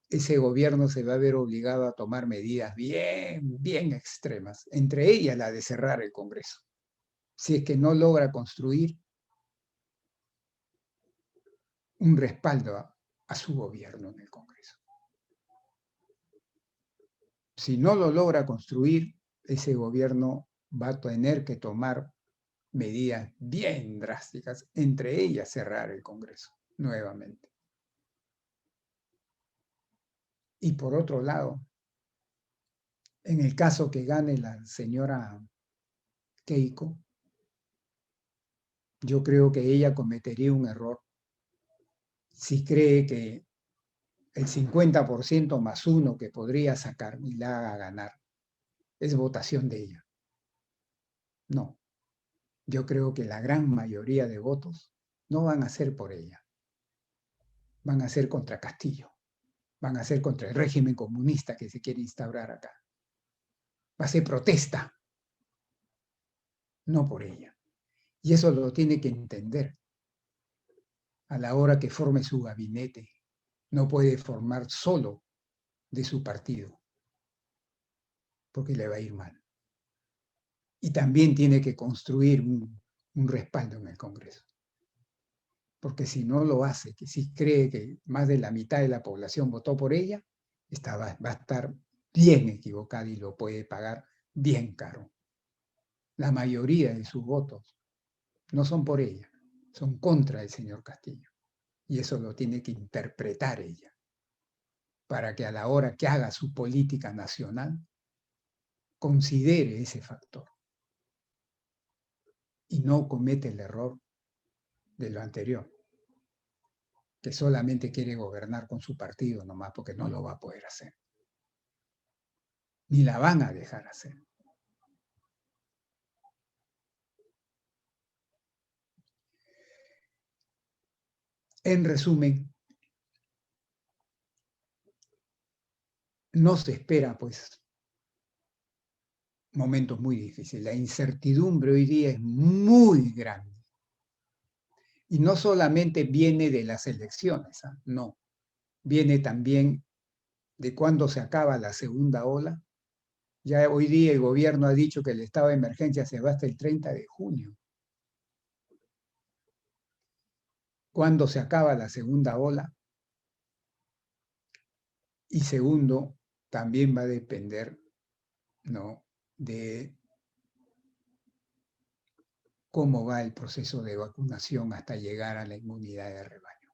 ese gobierno se va a ver obligado a tomar medidas bien extremas, entre ellas la de cerrar el Congreso, si es que no logra construir un respaldo a su gobierno en el Congreso. Si no lo logra construir, ese gobierno va a tener que tomar medidas bien drásticas, entre ellas cerrar el Congreso nuevamente. Y por otro lado, en el caso que gane la señora Keiko, yo creo que ella cometería un error si cree que el 50% más uno que podría sacar y la haga ganar es votación de ella. No, yo creo que la gran mayoría de votos no van a ser por ella, van a ser contra Castillo, van a ser contra el régimen comunista que se quiere instaurar acá. Va a ser protesta, no por ella. Y eso lo tiene que entender a la hora que forme su gabinete. No puede formar solo de su partido, porque le va a ir mal. Y también tiene que construir un respaldo en el Congreso. Porque si no lo hace, que si cree que más de la mitad de la población votó por ella, va a estar bien equivocada y lo puede pagar bien caro. La mayoría de sus votos no son por ella, son contra el señor Castillo. Y eso lo tiene que interpretar ella, para que a la hora que haga su política nacional, considere ese factor y no comete el error de lo anterior, que solamente quiere gobernar con su partido nomás, porque no lo va a poder hacer. Ni la van a dejar hacer. En resumen, no se espera, pues, momentos muy difíciles. La incertidumbre hoy día es muy grande. Y no solamente viene de las elecciones, no. Viene también de cuándo se acaba la segunda ola. Ya hoy día el gobierno ha dicho que el estado de emergencia se va hasta el 30 de junio. ¿Cuándo se acaba la segunda ola? Y segundo, también va a depender, ¿no?, de cómo va el proceso de vacunación hasta llegar a la inmunidad de rebaño.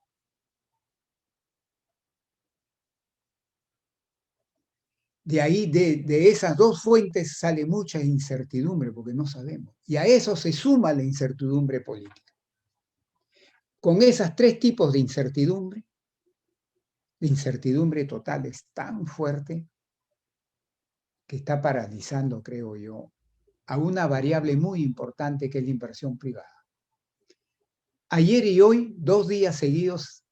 De ahí, de esas dos fuentes, sale mucha incertidumbre porque no sabemos. Y a eso se suma la incertidumbre política. Con esos tres tipos de incertidumbre, la incertidumbre total es tan fuerte que está paralizando, creo yo, a una variable muy importante que es la inversión privada. Ayer y hoy, 2 días seguidos,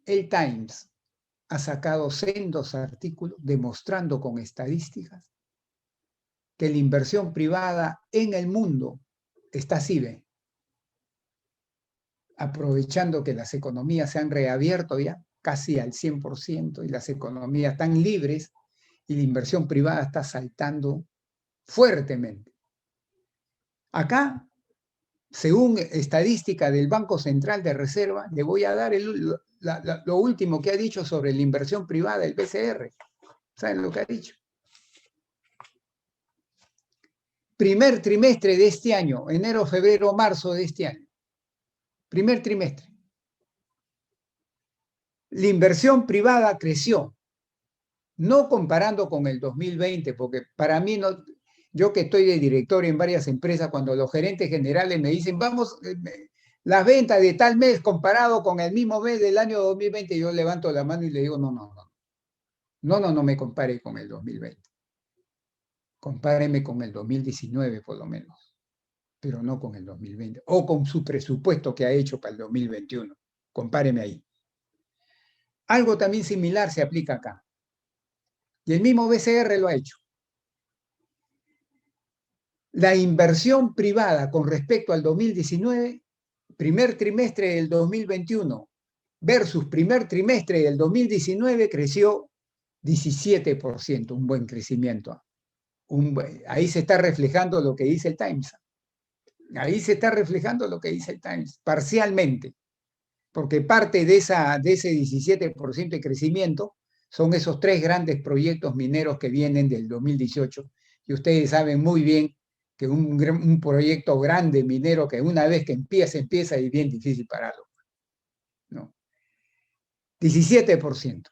el Times ha sacado sendos artículos demostrando con estadísticas que la inversión privada en el mundo está así, ¿ve?, aprovechando que las economías se han reabierto ya casi al 100% y las economías están libres y la inversión privada está saltando fuertemente. Acá, según estadística del Banco Central de Reserva, le voy a dar lo último que ha dicho sobre la inversión privada del BCR. ¿Saben lo que ha dicho? Primer trimestre de este año, enero, febrero, marzo de este año. Primer trimestre. La inversión privada creció, no comparando con el 2020, porque para mí no. Yo que estoy de director en varias empresas, cuando los gerentes generales me dicen, vamos, las ventas de tal mes comparado con el mismo mes del año 2020, yo levanto la mano y le digo, no me compare con el 2020. Compáreme con el 2019 por lo menos, pero no con el 2020. O con su presupuesto que ha hecho para el 2021. Compáreme ahí. Algo también similar se aplica acá. Y el mismo BCR lo ha hecho. La inversión privada con respecto al 2019, primer trimestre del 2021 versus primer trimestre del 2019 creció 17%, un buen crecimiento. Ahí se está reflejando lo que dice el Times. Ahí se está reflejando lo que dice el Times, parcialmente, porque parte de ese 17% de crecimiento son esos 3 grandes proyectos mineros que vienen del 2018. Y ustedes saben muy bien que un proyecto grande minero que una vez que empieza y es bien difícil pararlo. ¿No? 17%.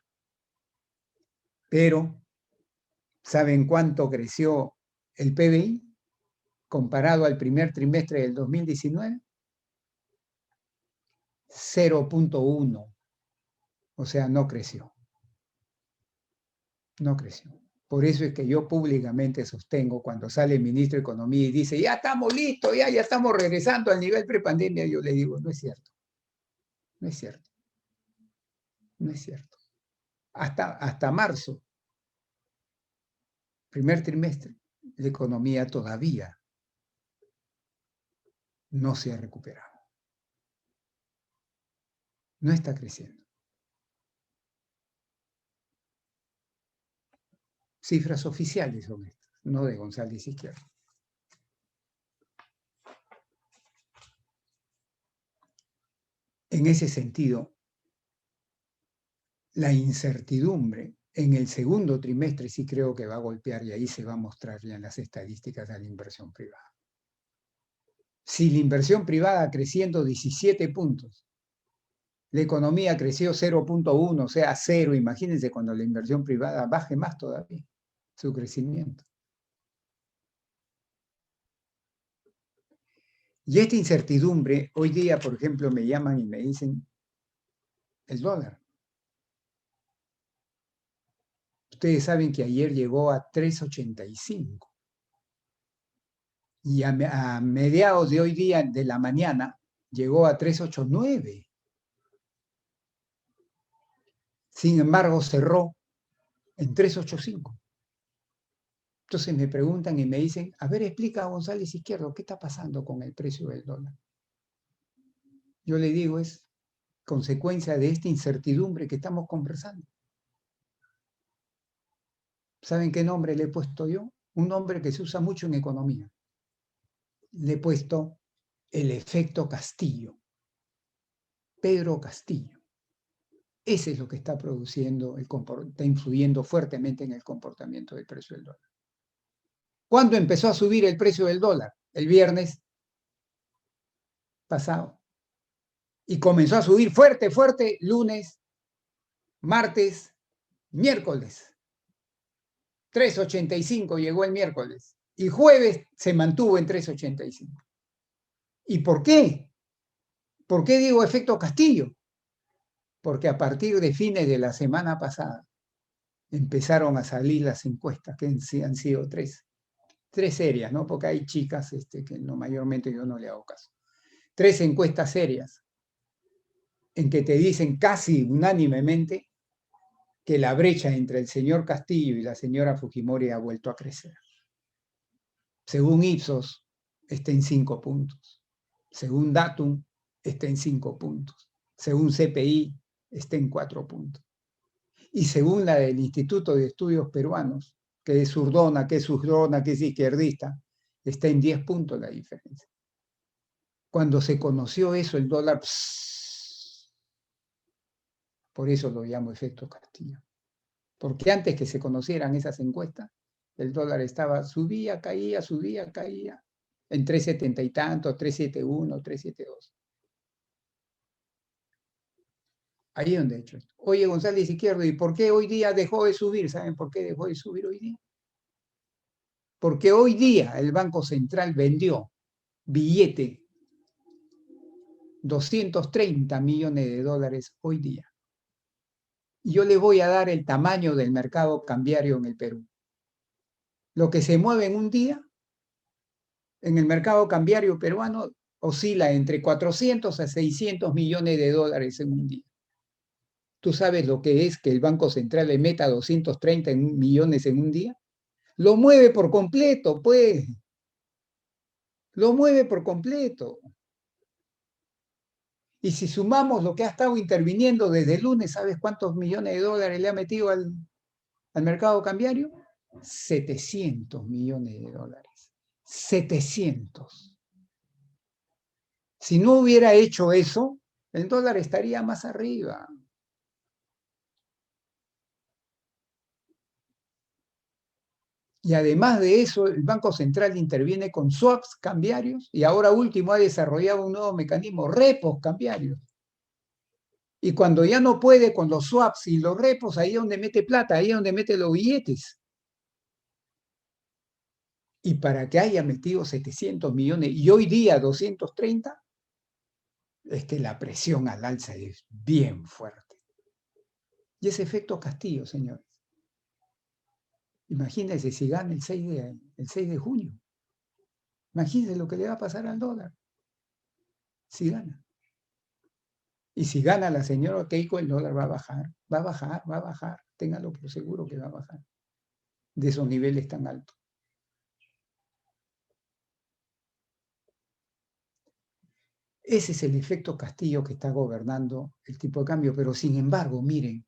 Pero, ¿saben cuánto creció el PBI comparado al primer trimestre del 2019? 0.1. O sea, no creció. No creció. Por eso es que yo públicamente sostengo cuando sale el ministro de Economía y dice, ya estamos listos, ya estamos regresando al nivel prepandemia, yo le digo, no es cierto. No es cierto. No es cierto. Hasta marzo, primer trimestre, la economía todavía no se ha recuperado. No está creciendo. Cifras oficiales son estas, no de González Izquierdo. En ese sentido, la incertidumbre en el segundo trimestre sí creo que va a golpear y ahí se va a mostrar ya en las estadísticas de la inversión privada. Si la inversión privada creciendo 17 puntos, la economía creció 0.1, o sea, 0, imagínense cuando la inversión privada baje más todavía su crecimiento. Y esta incertidumbre, hoy día, por ejemplo, me llaman y me dicen, el dólar. Ustedes saben que ayer llegó a 3.85. Y a mediados de hoy día, de la mañana, llegó a 3.89. Sin embargo, cerró en 3.85. Entonces me preguntan y me dicen, a ver, explica a González Izquierdo, ¿qué está pasando con el precio del dólar? Yo le digo, es consecuencia de esta incertidumbre que estamos conversando. ¿Saben qué nombre le he puesto yo? Un nombre que se usa mucho en economía. Le he puesto el efecto Castillo. Pedro Castillo. Ese es lo que está produciendo, está influyendo fuertemente en el comportamiento del precio del dólar. ¿Cuándo empezó a subir el precio del dólar? El viernes pasado. Y comenzó a subir fuerte, fuerte, lunes, martes, miércoles. 3.85 llegó el miércoles. Y jueves se mantuvo en 3.85. ¿Y por qué? ¿Por qué digo efecto Castillo? Porque a partir de fines de la semana pasada empezaron a salir las encuestas, que han sido tres serias, ¿no? Porque hay chicas que no, mayormente yo no le hago caso. 3 encuestas serias en que te dicen casi unánimemente que la brecha entre el señor Castillo y la señora Fujimori ha vuelto a crecer. Según Ipsos, está en 5 puntos. Según Datum, está en 5 puntos. Según CPI, está en 4 puntos. Y según la del Instituto de Estudios Peruanos, que es zurdona, que es izquierdista, está en 10 puntos la diferencia. Cuando se conoció eso, el dólar, por eso lo llamo efecto Castillo. Porque antes que se conocieran esas encuestas, el dólar subía, caía, en 3.70 y tanto, 3.71, 3.72. Ahí es donde he hecho esto. Oye, González Izquierdo, ¿y por qué hoy día dejó de subir? ¿Saben por qué dejó de subir hoy día? Porque hoy día el Banco Central vendió billete 230 millones de dólares hoy día. Y yo le voy a dar el tamaño del mercado cambiario en el Perú. Lo que se mueve en un día, en el mercado cambiario peruano, oscila entre 400 a 600 millones de dólares en un día. ¿Tú sabes lo que es que el Banco Central le meta 230 millones en un día? Lo mueve por completo, pues. Lo mueve por completo. Y si sumamos lo que ha estado interviniendo desde el lunes, ¿sabes cuántos millones de dólares le ha metido al mercado cambiario? 700 millones de dólares. 700. Si no hubiera hecho eso, el dólar estaría más arriba. Y además de eso, el Banco Central interviene con swaps cambiarios y ahora último ha desarrollado un nuevo mecanismo, repos cambiarios. Y cuando ya no puede con los swaps y los repos, ahí es donde mete plata, ahí es donde mete los billetes. Y para que haya metido 700 millones y hoy día 230, es que la presión al alza es bien fuerte. Y ese efecto Castillo, señores. Imagínense si gana el 6 de junio. Imagínense lo que le va a pasar al dólar. Si gana. Y si gana la señora Keiko, el dólar va a bajar, va a bajar, va a bajar. Ténganlo por seguro que va a bajar. De esos niveles tan altos. Ese es el efecto Castillo que está gobernando el tipo de cambio. Pero sin embargo, miren,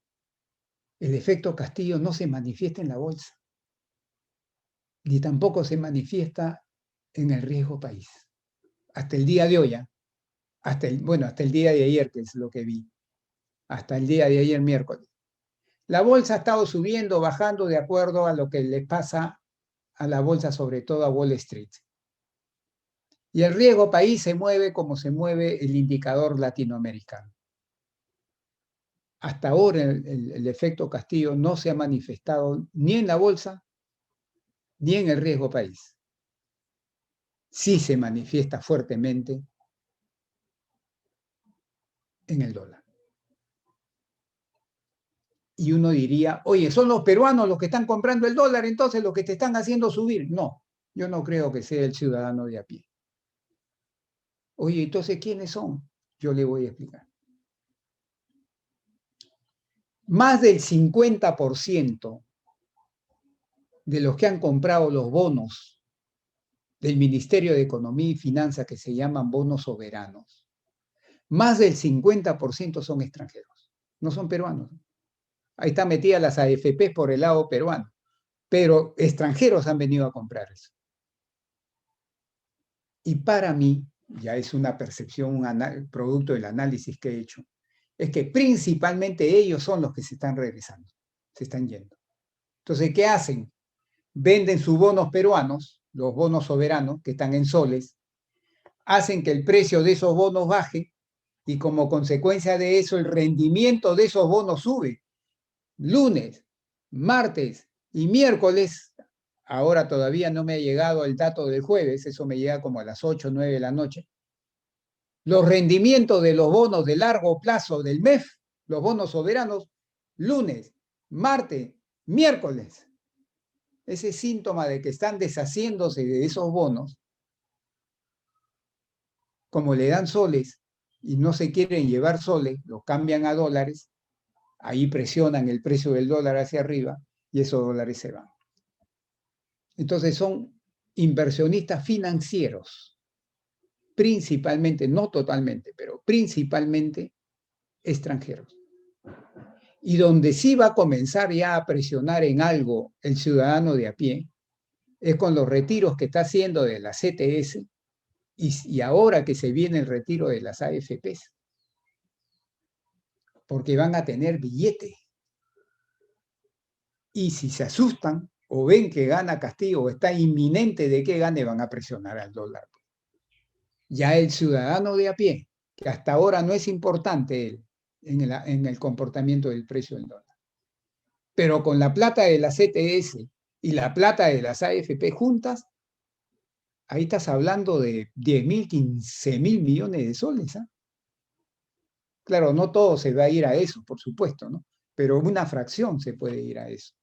el efecto Castillo no se manifiesta en la bolsa. Ni tampoco se manifiesta en el riesgo país. Hasta el día de hoy, hasta el día de ayer, que es lo que vi. Hasta el día de ayer, miércoles. La bolsa ha estado subiendo, bajando de acuerdo a lo que le pasa a la bolsa, sobre todo a Wall Street. Y el riesgo país se mueve como se mueve el indicador latinoamericano. Hasta ahora el efecto Castillo no se ha manifestado ni en la bolsa ni en el riesgo país. Sí se manifiesta fuertemente en el dólar. Y uno diría, oye, son los peruanos los que están comprando el dólar, entonces los que te están haciendo subir. No, yo no creo que sea el ciudadano de a pie. Oye, entonces, ¿quiénes son? Yo le voy a explicar. Más del 50% de los que han comprado los bonos del Ministerio de Economía y Finanzas, que se llaman bonos soberanos, más del 50% son extranjeros, no son peruanos. Ahí están metidas las AFP por el lado peruano, pero extranjeros han venido a comprar eso. Y para mí, ya es una percepción, producto del análisis que he hecho, es que principalmente ellos son los que se están regresando, se están yendo. Entonces, ¿qué hacen? Venden sus bonos peruanos, los bonos soberanos que están en soles, hacen que el precio de esos bonos baje y como consecuencia de eso el rendimiento de esos bonos sube. Lunes, martes y miércoles, ahora todavía no me ha llegado el dato del jueves, eso me llega como a las 8 o 9 de la noche, los rendimientos de los bonos de largo plazo del MEF, los bonos soberanos, lunes, martes, miércoles. Ese síntoma de que están deshaciéndose de esos bonos, como le dan soles y no se quieren llevar soles, lo cambian a dólares, ahí presionan el precio del dólar hacia arriba y esos dólares se van. Entonces son inversionistas financieros, principalmente, no totalmente, pero principalmente extranjeros. Y donde sí va a comenzar ya a presionar en algo el ciudadano de a pie, es con los retiros que está haciendo de la CTS y ahora que se viene el retiro de las AFPs. Porque van a tener billete. Y si se asustan o ven que gana Castillo o está inminente de que gane, van a presionar al dólar. Ya el ciudadano de a pie, que hasta ahora no es importante él en el comportamiento del precio del dólar. Pero con la plata de la CTS y la plata de las AFP juntas, ahí estás hablando de 10.000, 15.000 millones de soles. ¿eh? Claro, no todo se va a ir a eso, por supuesto, ¿no? Pero una fracción se puede ir a eso.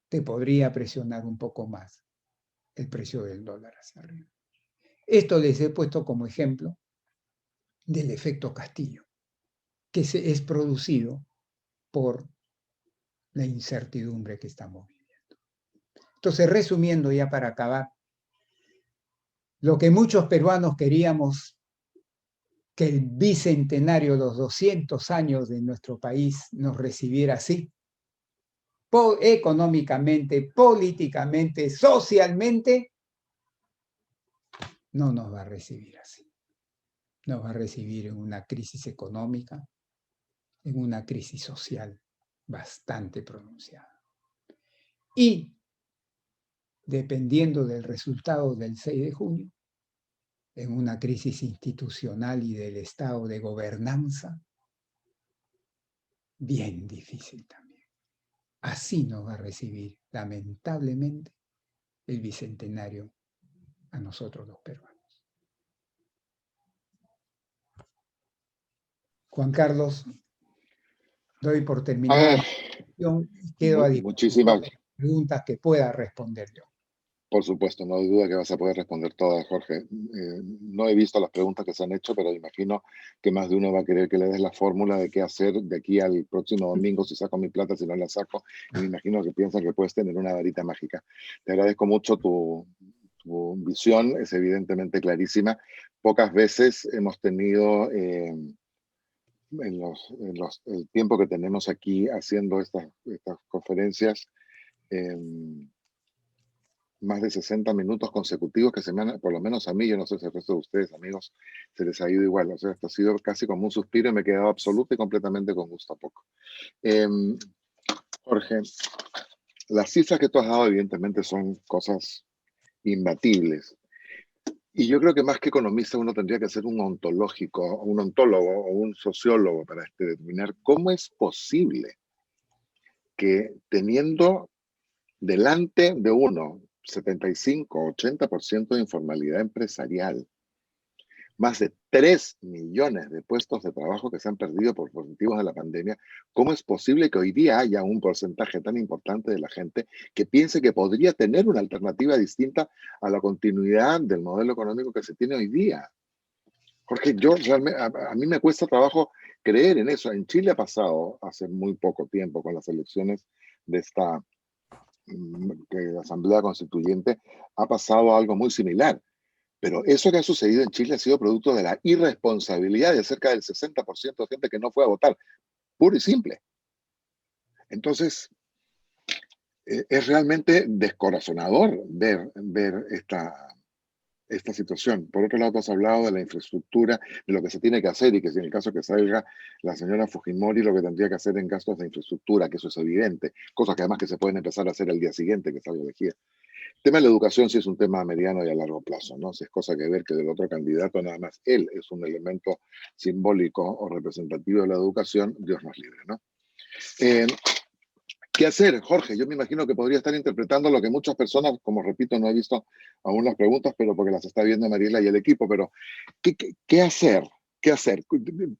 Te podría presionar un poco más el precio del dólar hacia arriba. Esto les he puesto como ejemplo del efecto Castillo. es producido por la incertidumbre que estamos viviendo. Entonces, resumiendo ya para acabar, lo que muchos peruanos queríamos, que el bicentenario, los 200 años de nuestro país nos recibiera así, económicamente, políticamente, socialmente, no nos va a recibir así. Nos va a recibir en una crisis económica, en una crisis social bastante pronunciada. Y, dependiendo del resultado del 6 de junio, en una crisis institucional y del estado de gobernanza, bien difícil también. Así nos va a recibir, lamentablemente, el bicentenario a nosotros los peruanos. Juan Carlos, doy por terminada la discusión y quedo a disposición de las preguntas que pueda responder yo.
Por supuesto, no hay duda que vas a poder responder todas, Jorge. No he visto las preguntas que se han hecho, pero imagino que más de uno va a querer que le des la fórmula de qué hacer de aquí al próximo domingo, si saco mi plata, si no la saco. Y me imagino que piensan que puedes tener una varita mágica. Te agradezco mucho tu visión, es evidentemente clarísima. Pocas veces hemos tenido, el tiempo que tenemos aquí haciendo estas conferencias, más de 60 minutos consecutivos que se me han, por lo menos a mí, yo no sé si al resto de ustedes, amigos, se les ha ido igual. O sea, esto ha sido casi como un suspiro y me he quedado absoluta y completamente con gusto a poco. Jorge, las cifras que tú has dado evidentemente son cosas imbatibles. Y yo creo que más que economista uno tendría que ser un ontólogo o un sociólogo para determinar cómo es posible que teniendo delante de uno 75-80% de informalidad empresarial, más de 3 millones de puestos de trabajo que se han perdido por motivos de la pandemia, ¿cómo es posible que hoy día haya un porcentaje tan importante de la gente que piense que podría tener una alternativa distinta a la continuidad del modelo económico que se tiene hoy día? Porque yo realmente, a mí me cuesta trabajo creer en eso. En Chile ha pasado hace muy poco tiempo con las elecciones de esta Asamblea Constituyente, ha pasado algo muy similar. Pero eso que ha sucedido en Chile ha sido producto de la irresponsabilidad de cerca del 60% de gente que no fue a votar, puro y simple. Entonces, es realmente descorazonador ver esta situación. Por otro lado, has hablado de la infraestructura, de lo que se tiene que hacer y que si en el caso que salga la señora Fujimori, lo que tendría que hacer en gastos de infraestructura, que eso es evidente, cosas que además que se pueden empezar a hacer el día siguiente que salga elegida. El tema de la educación sí es un tema a mediano y a largo plazo, ¿no? Si es cosa que ver que del otro candidato nada más él es un elemento simbólico o representativo de la educación, Dios nos libre, ¿no? ¿Qué hacer, Jorge? Yo me imagino que podría estar interpretando lo que muchas personas, como repito, no he visto aún las preguntas, pero porque las está viendo Mariela y el equipo, pero ¿qué hacer? ¿Qué hacer?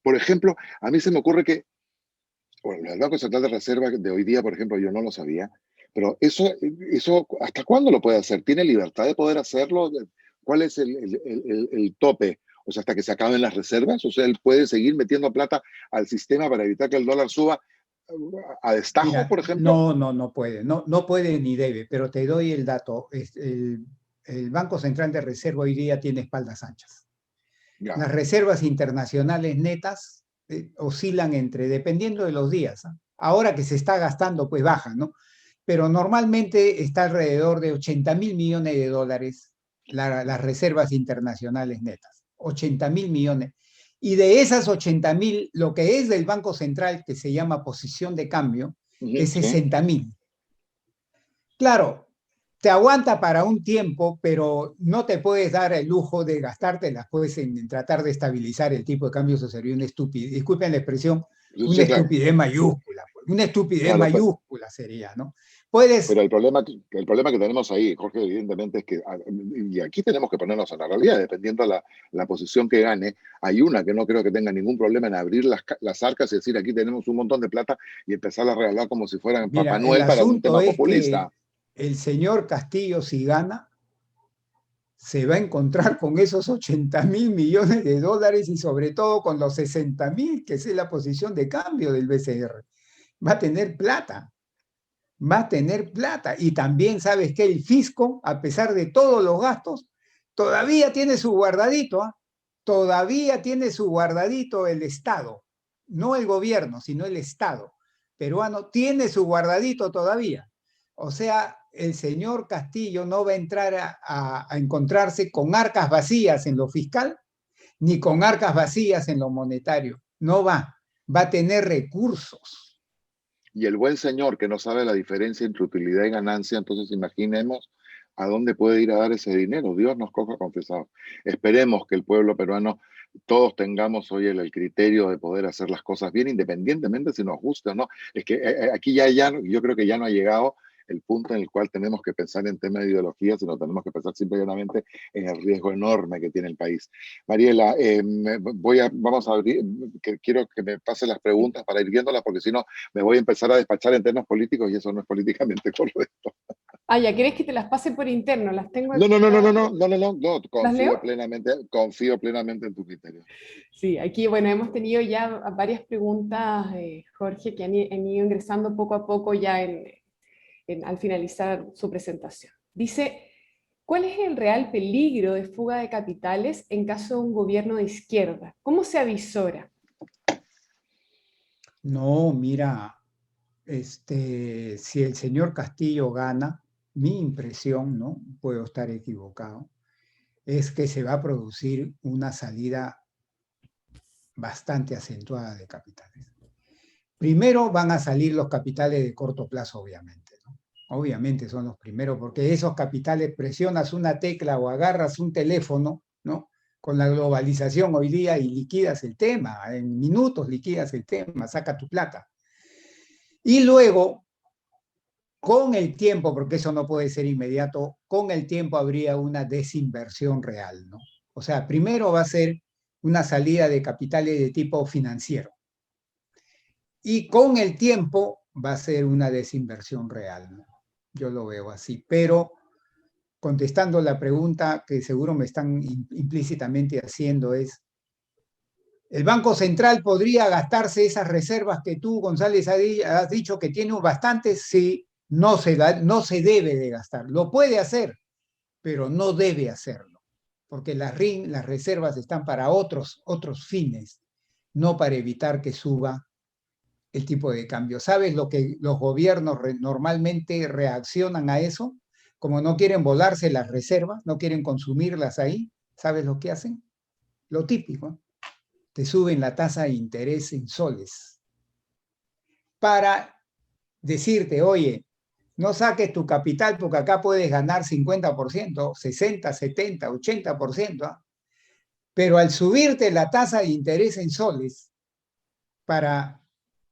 Por ejemplo, a mí se me ocurre que, bueno, el Banco Central de Reserva de hoy día, por ejemplo, yo no lo sabía, pero eso ¿hasta cuándo lo puede hacer? ¿Tiene libertad de poder hacerlo? ¿Cuál es el tope? O sea, hasta que se acaben las reservas. O sea, él puede seguir metiendo plata al sistema para evitar que el dólar suba a destajo. Mira, por ejemplo.
No puede. No puede ni debe, pero te doy el dato. El Banco Central de Reserva hoy día tiene espaldas anchas. Ya. Las reservas internacionales netas oscilan dependiendo de los días. Ahora que se está gastando, pues bajan, ¿no? Pero normalmente está alrededor de 80.000 millones de dólares las reservas internacionales netas. 80.000 millones. Y de esas 80.000, lo que es del Banco Central, que se llama posición de cambio, es 60.000. Claro, te aguanta para un tiempo, pero no te puedes dar el lujo de gastártelas pues, en tratar de estabilizar el tipo de cambio. Eso sería una estupidez, disculpen la expresión, una estupidez mayúscula. Una estupidez mayúscula sería, ¿no?
Pero el problema que tenemos ahí, Jorge, evidentemente es que, y aquí tenemos que ponernos a la realidad, dependiendo de la posición que gane, hay una que no creo que tenga ningún problema en abrir las arcas y decir, aquí tenemos un montón de plata y empezar a regalar como si fueran Papá Noel para un tema populista.
El señor Castillo, si gana, se va a encontrar con esos 80.000 millones de dólares y sobre todo con los 60.000, que es la posición de cambio del BCR. Va a tener plata. Va a tener plata. Y también, ¿sabes qué? El fisco, a pesar de todos los gastos, todavía tiene su guardadito, ¿eh? Todavía tiene su guardadito el Estado. No el gobierno, sino el Estado peruano tiene su guardadito todavía. O sea, el señor Castillo no va a entrar a encontrarse con arcas vacías en lo fiscal, ni con arcas vacías en lo monetario. No va. Va a tener recursos.
Y el buen señor que no sabe la diferencia entre utilidad y ganancia, entonces imaginemos a dónde puede ir a dar ese dinero. Dios nos coja confesados. Esperemos que el pueblo peruano, todos tengamos hoy el criterio de poder hacer las cosas bien, independientemente si nos gusta o no. Es que aquí ya yo creo que ya no ha llegado el punto en el cual tenemos que pensar en temas de ideología, sino tenemos que pensar simplemente en el riesgo enorme que tiene el país. Mariela, vamos a abrir, quiero que me pasen las preguntas para ir viéndolas, porque si no me voy a empezar a despachar en temas políticos y eso no es políticamente correcto.
Ah, ya, ¿quieres que te las pase por interno? Las tengo
No,
aquí. ¿Las leo?
Confío plenamente en tu criterio.
Sí, aquí, bueno, hemos tenido ya varias preguntas, Jorge, que han ido ingresando poco a poco ya al finalizar su presentación. Dice, ¿cuál es el real peligro de fuga de capitales en caso de un gobierno de izquierda? ¿Cómo se avisora?
No, mira, si el señor Castillo gana, mi impresión, ¿no? Puedo estar equivocado, es que se va a producir una salida bastante acentuada de capitales. Primero van a salir los capitales de corto plazo, obviamente, ¿no? Obviamente son los primeros, porque esos capitales presionas una tecla o agarras un teléfono, ¿no? Con la globalización hoy día y liquidas el tema, en minutos liquidas el tema, saca tu plata. Y luego, con el tiempo, porque eso no puede ser inmediato, con el tiempo habría una desinversión real, ¿no? O sea, primero va a ser una salida de capitales de tipo financiero. Y con el tiempo va a ser una desinversión real, ¿no? Yo lo veo así. Pero contestando la pregunta que seguro me están implícitamente haciendo es, ¿el Banco Central podría gastarse esas reservas que tú, González, has dicho que tiene bastantes? Sí, no se debe de gastar. Lo puede hacer, pero no debe hacerlo, porque las reservas están para otros fines, no para evitar que suba el tipo de cambio. ¿Sabes lo que los gobiernos normalmente reaccionan a eso? Como no quieren volarse las reservas, no quieren consumirlas ahí, ¿sabes lo que hacen? Lo típico, te suben la tasa de interés en soles para decirte, oye, no saques tu capital porque acá puedes ganar 50%, 60, 70, 80%, ¿eh? Pero al subirte la tasa de interés en soles para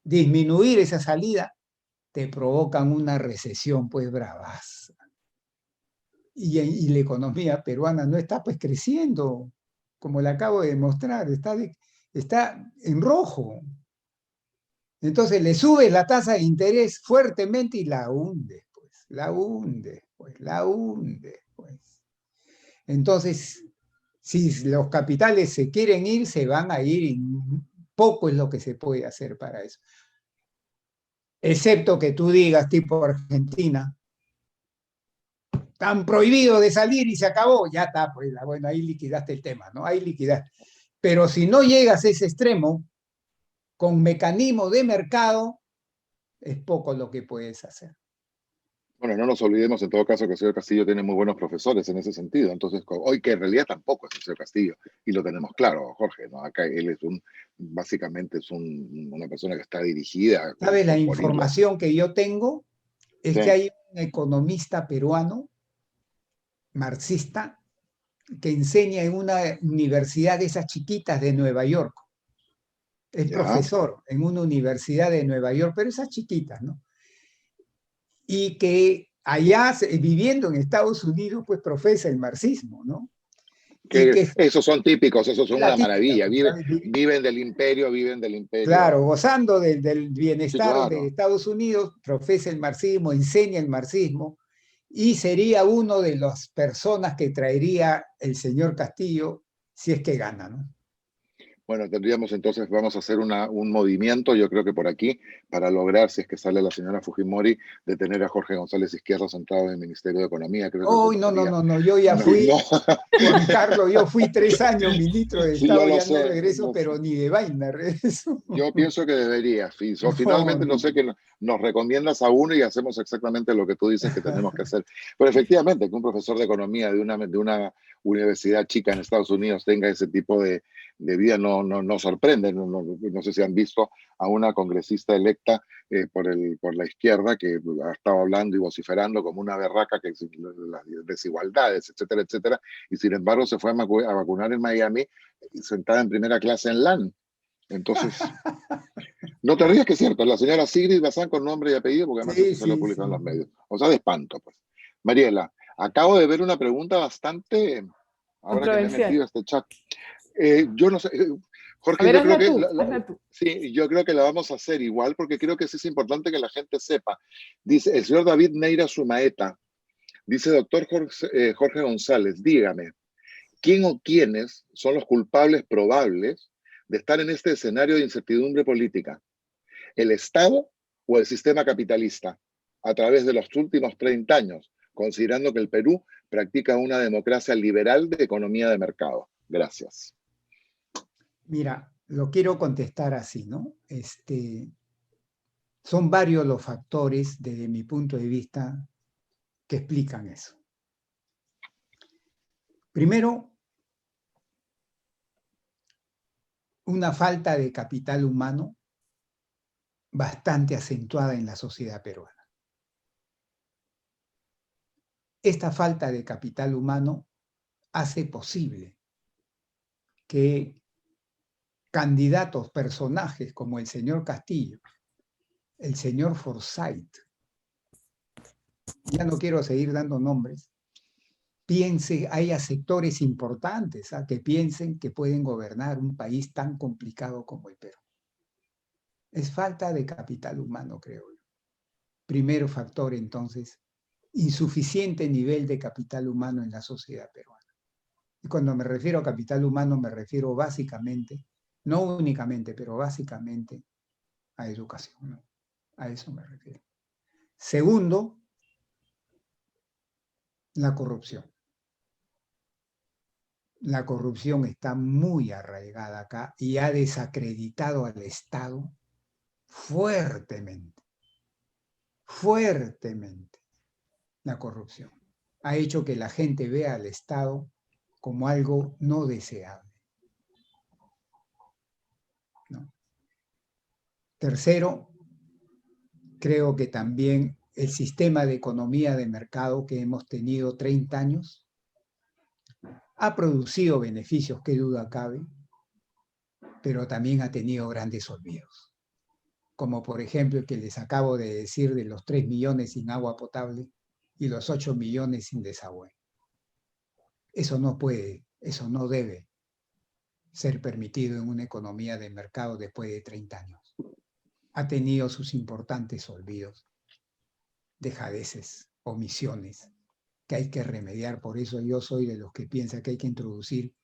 disminuir esa salida, te provocan una recesión pues bravaza. Y la economía peruana no está pues creciendo, como le acabo de demostrar, está en rojo. Entonces le subes la tasa de interés fuertemente y la hundes, pues, la hundes, pues, la hundes, pues. Entonces, si los capitales se quieren ir, se van a ir y poco es lo que se puede hacer para eso. Excepto que tú digas, tipo Argentina, están prohibidos de salir y se acabó, ya está, pues bueno, ahí liquidaste el tema, ¿no? Ahí liquidaste. Pero si no llegas a ese extremo, con mecanismo de mercado, es poco lo que puedes hacer.
Bueno, no nos olvidemos en todo caso que el señor Castillo tiene muy buenos profesores en ese sentido. Entonces, hoy que en realidad tampoco es el señor Castillo, y lo tenemos claro, Jorge, ¿no? Acá él es básicamente es una persona que está dirigida.
¿Sabes? La información que yo tengo es que hay un economista peruano, marxista, que enseña en una universidad de esas chiquitas de Nueva York. Es profesor en una universidad de Nueva York, pero esas chiquitas, ¿no? Y que allá, viviendo en Estados Unidos, pues profesa el marxismo, ¿no?
Esos son típicos, esos son una maravilla. Viven del imperio, viven del imperio.
Claro, gozando del bienestar de Estados Unidos, profesa el marxismo, enseña el marxismo, y sería uno de las personas que traería el señor Castillo si es que gana, ¿no?
Bueno, tendríamos entonces, vamos a hacer un movimiento, yo creo que por aquí, para lograr, si es que sale la señora Fujimori, de tener a Jorge González Izquierdo sentado en el Ministerio de Economía. Creo que eso
Oh,
no
no, no,
sería...
no, no, yo ya
No,
fui,
no.
Juan Carlos, yo fui 3 años ministro de
Sí, yo
Estado,
lo
ya no
sé,
regreso, pero ni de vaina regreso.
yo pienso que debería. O
No,
finalmente, no
no.
sé, que nos recomiendas a uno y hacemos exactamente lo que tú dices que tenemos que hacer. Pero efectivamente, que un profesor de economía de una universidad chica en Estados Unidos tenga ese tipo de vida no sorprende. No sé si han visto a una congresista electa por la izquierda que ha estado hablando y vociferando como una berraca, que las desigualdades, etcétera, etcétera, y sin embargo se fue a vacunar en Miami sentada en primera clase en LAN. Entonces, no te rías, que es cierto, la señora Sigrid Bazán con nombre y apellido, porque además
Sí,
eso se lo
sí,
publicado en
sí.
los medios. O sea, de espanto, pues. Mariela, acabo de ver una pregunta bastante, ahora que me he
Controversial.
metido a este chat. Yo no sé,
A
Jorge,
ver,
yo creo
hazla
que,
tú, hazla tú.
sí, yo creo que la vamos a hacer igual, porque creo que sí es importante que la gente sepa. Dice el señor David Neira Sumaeta, dice, doctor Jorge González, dígame, ¿quién o quiénes son los culpables probables de estar en este escenario de incertidumbre política? ¿El Estado o el sistema capitalista? A través de los últimos 30 años, considerando que el Perú practica una democracia liberal de economía de mercado. Gracias.
Mira, lo quiero contestar así, ¿no? Son varios los factores, desde mi punto de vista, que explican eso. Primero, una falta de capital humano bastante acentuada en la sociedad peruana. Esta falta de capital humano hace posible que candidatos, personajes como el señor Castillo, el señor Forsyth, ya no quiero seguir dando nombres, haya sectores importantes que piensen que pueden gobernar un país tan complicado como el Perú. Es falta de capital humano, creo yo. Primer factor, entonces, insuficiente nivel de capital humano en la sociedad peruana. Y cuando me refiero a capital humano, me refiero básicamente, no únicamente, pero básicamente a educación, ¿no? A eso me refiero. Segundo, la corrupción. La corrupción está muy arraigada acá y ha desacreditado al Estado fuertemente, fuertemente. La corrupción ha hecho que la gente vea al Estado como algo no deseable, ¿no? Tercero, creo que también el sistema de economía de mercado que hemos tenido 30 años ha producido beneficios, qué duda cabe, pero también ha tenido grandes olvidos, como por ejemplo el que les acabo de decir de los 3 millones sin agua potable y los 8 millones sin desagüe. Eso no puede, eso no debe ser permitido en una economía de mercado después de 30 años. Ha tenido sus importantes olvidos, dejadeces, omisiones, que hay que remediar. Por eso yo soy de los que piensa que hay que introducir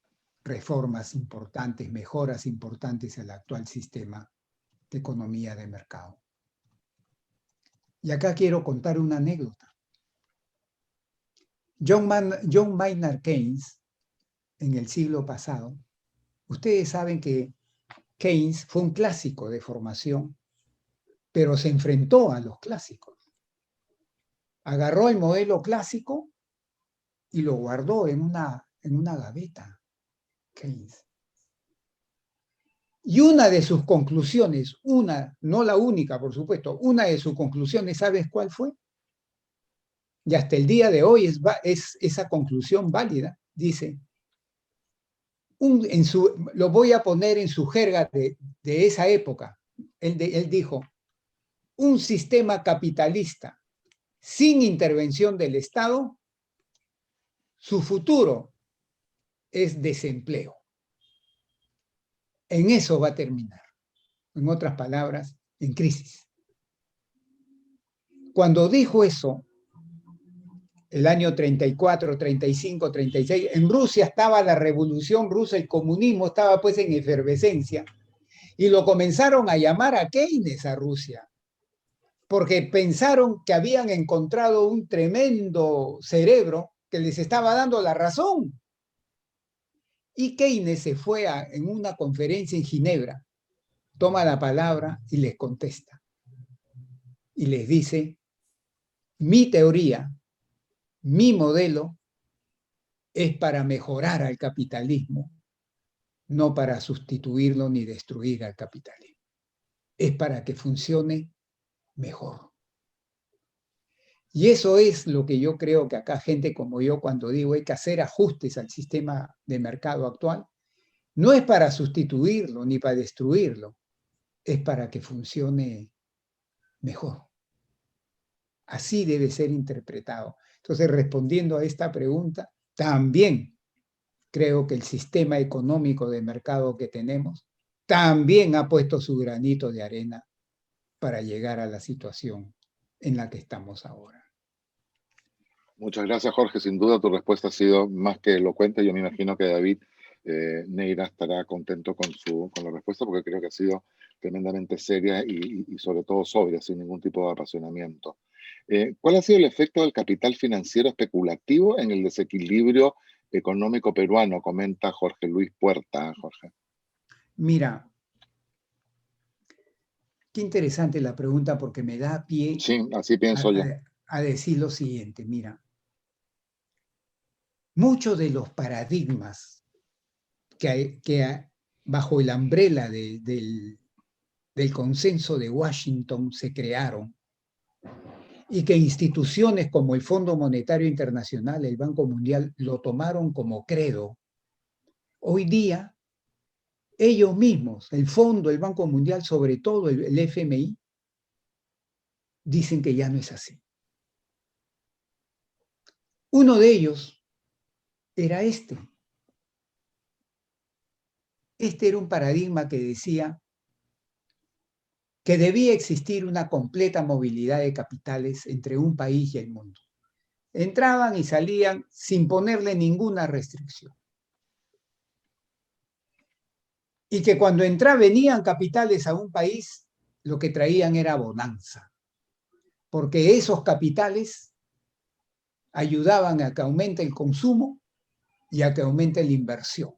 reformas importantes, mejoras importantes al actual sistema de economía de mercado. Y acá quiero contar una anécdota. John Maynard Keynes, en el siglo pasado, ustedes saben que Keynes fue un clásico de formación, pero se enfrentó a los clásicos. Agarró el modelo clásico y lo guardó en una gaveta, Keynes. Y una de sus conclusiones, no la única, por supuesto, una de sus conclusiones, ¿sabes cuál fue? Y hasta el día de hoy es esa conclusión válida. Dice, lo voy a poner en su jerga de esa época. Él dijo, un sistema capitalista sin intervención del Estado, su futuro es desempleo. En eso va a terminar. En otras palabras, en crisis. Cuando dijo eso, el año 34, 35, 36. En Rusia estaba la revolución rusa, el comunismo estaba pues en efervescencia. Y lo comenzaron a llamar a Keynes a Rusia, porque pensaron que habían encontrado un tremendo cerebro que les estaba dando la razón. Y Keynes se fue en una conferencia en Ginebra, toma la palabra y les contesta. Y les dice, mi teoría, mi modelo es para mejorar al capitalismo, no para sustituirlo ni destruir al capitalismo. Es para que funcione mejor. Y eso es lo que yo creo que acá gente como yo, cuando digo hay que hacer ajustes al sistema de mercado actual, no es para sustituirlo ni para destruirlo, es para que funcione mejor. Así debe ser interpretado. Entonces, respondiendo a esta pregunta, también creo que el sistema económico de mercado que tenemos también ha puesto su granito de arena para llegar a la situación en la que estamos ahora.
Muchas gracias, Jorge. Sin duda tu respuesta ha sido más que elocuente. Yo me imagino que David Neira estará contento con la respuesta, porque creo que ha sido tremendamente seria y sobre todo sobria, sin ningún tipo de apasionamiento. ¿Cuál ha sido el efecto del capital financiero especulativo en el desequilibrio económico peruano? Comenta Jorge Luis Puerta. Jorge.
Mira, qué interesante la pregunta, porque me da pie
Sí, así pienso yo.
A decir lo siguiente. Mira, muchos de los paradigmas que bajo el umbrella del consenso de Washington se crearon, y que instituciones como el Fondo Monetario Internacional, el Banco Mundial, lo tomaron como credo, hoy día ellos mismos, el Fondo, el Banco Mundial, sobre todo el FMI, dicen que ya no es así. Uno de ellos era este. Este era un paradigma que decía que debía existir una completa movilidad de capitales entre un país y el mundo. Entraban y salían sin ponerle ninguna restricción. Y que cuando venían capitales a un país, lo que traían era bonanza, porque esos capitales ayudaban a que aumente el consumo y a que aumente la inversión.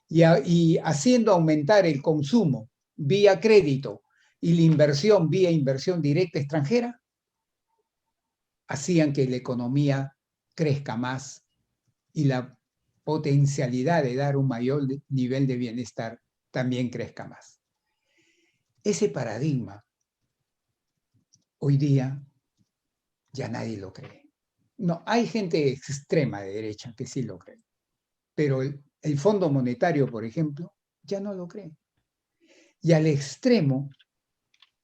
Y haciendo aumentar el consumo vía crédito y la inversión vía inversión directa extranjera, hacían que la economía crezca más y la potencialidad de dar un mayor nivel de bienestar también crezca más. Ese paradigma, hoy día, ya nadie lo cree. No, hay gente extrema de derecha que sí lo cree, pero el Fondo Monetario, por ejemplo, ya no lo cree. Y al extremo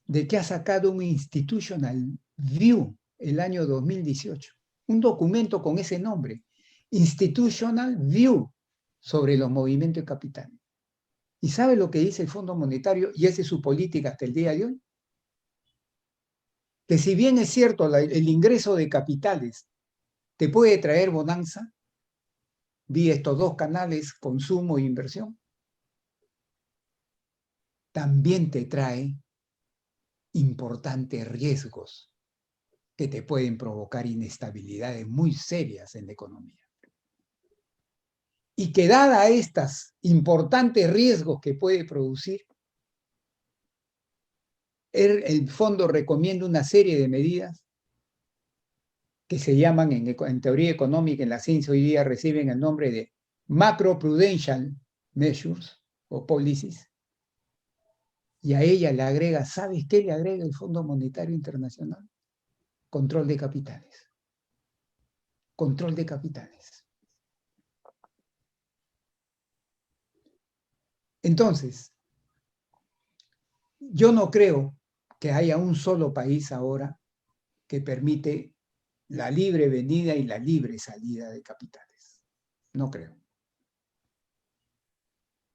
de que ha sacado un Institutional View el año 2018, un documento con ese nombre, Institutional View, sobre los movimientos de capital. ¿Y sabe lo que dice el Fondo Monetario? Y esa es su política hasta el día de hoy. Que si bien es cierto, el ingreso de capitales te puede traer bonanza, vía estos dos canales, consumo e inversión, también te trae importantes riesgos que te pueden provocar inestabilidades muy serias en la economía. Y que dada estos importantes riesgos que puede producir, el fondo recomienda una serie de medidas que se llaman en teoría económica, en la ciencia hoy día reciben el nombre de macroprudential measures o policies, y a ella le agrega, ¿sabes qué le agrega el Fondo Monetario Internacional? Control de capitales. Control de capitales. Entonces, yo no creo que haya un solo país ahora que permite la libre venida y la libre salida de capitales. No creo.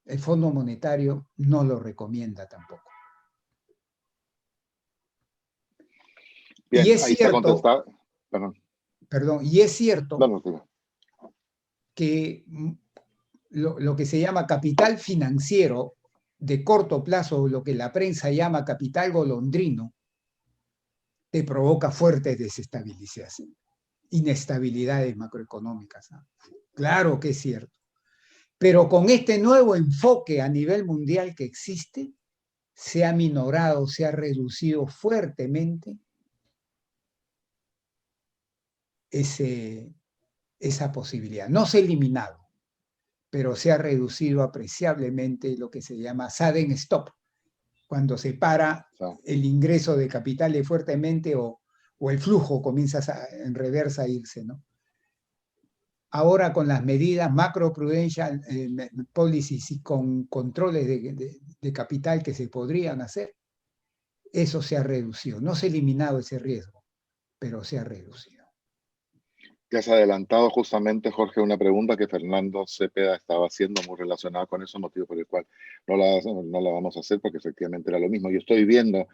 El Fondo Monetario no lo recomienda tampoco.
Bien,
Y es
ahí
cierto,
está contestado. Perdón.
perdón, y es cierto
No, no, no.
que lo que se llama capital financiero de corto plazo, lo que la prensa llama capital golondrino, te provoca fuertes desestabilizaciones, inestabilidades macroeconómicas, ¿no? Claro que es cierto. Pero con este nuevo enfoque a nivel mundial que existe, se ha minorado, se ha reducido fuertemente esa posibilidad. No se ha eliminado, pero se ha reducido apreciablemente lo que se llama sudden stop, cuando se para el ingreso de capitales fuertemente o el flujo comienza en reversa a irse, ¿no? Ahora con las medidas macroprudential policies y con controles de capital que se podrían hacer, eso se ha reducido. No se ha eliminado ese riesgo, pero se ha reducido.
Te has adelantado justamente, Jorge, una pregunta que Fernando Cepeda estaba haciendo muy relacionada con eso, motivo por el cual no la vamos a hacer, porque efectivamente era lo mismo. Yo estoy viendo,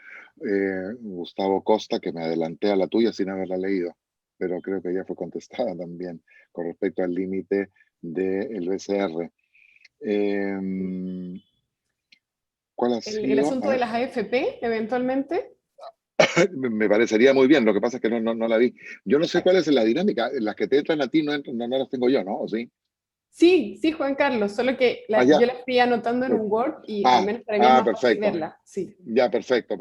Gustavo Costa, que me adelanté a la tuya sin haberla leído, pero creo que ya fue contestada también con respecto al límite del BCR. ¿Cuál ha sido?
El asunto de las AFP, eventualmente.
Me parecería muy bien, lo que pasa es que no la vi. Yo no sé cuál es la dinámica, las que te entran a ti no las tengo yo, ¿no? ¿O sí?
Sí, sí, Juan Carlos, solo que
Ya.
yo la fui anotando en un Word y al menos para mí es más fácil
Perfecto.
verla. Sí.
Ya, perfecto.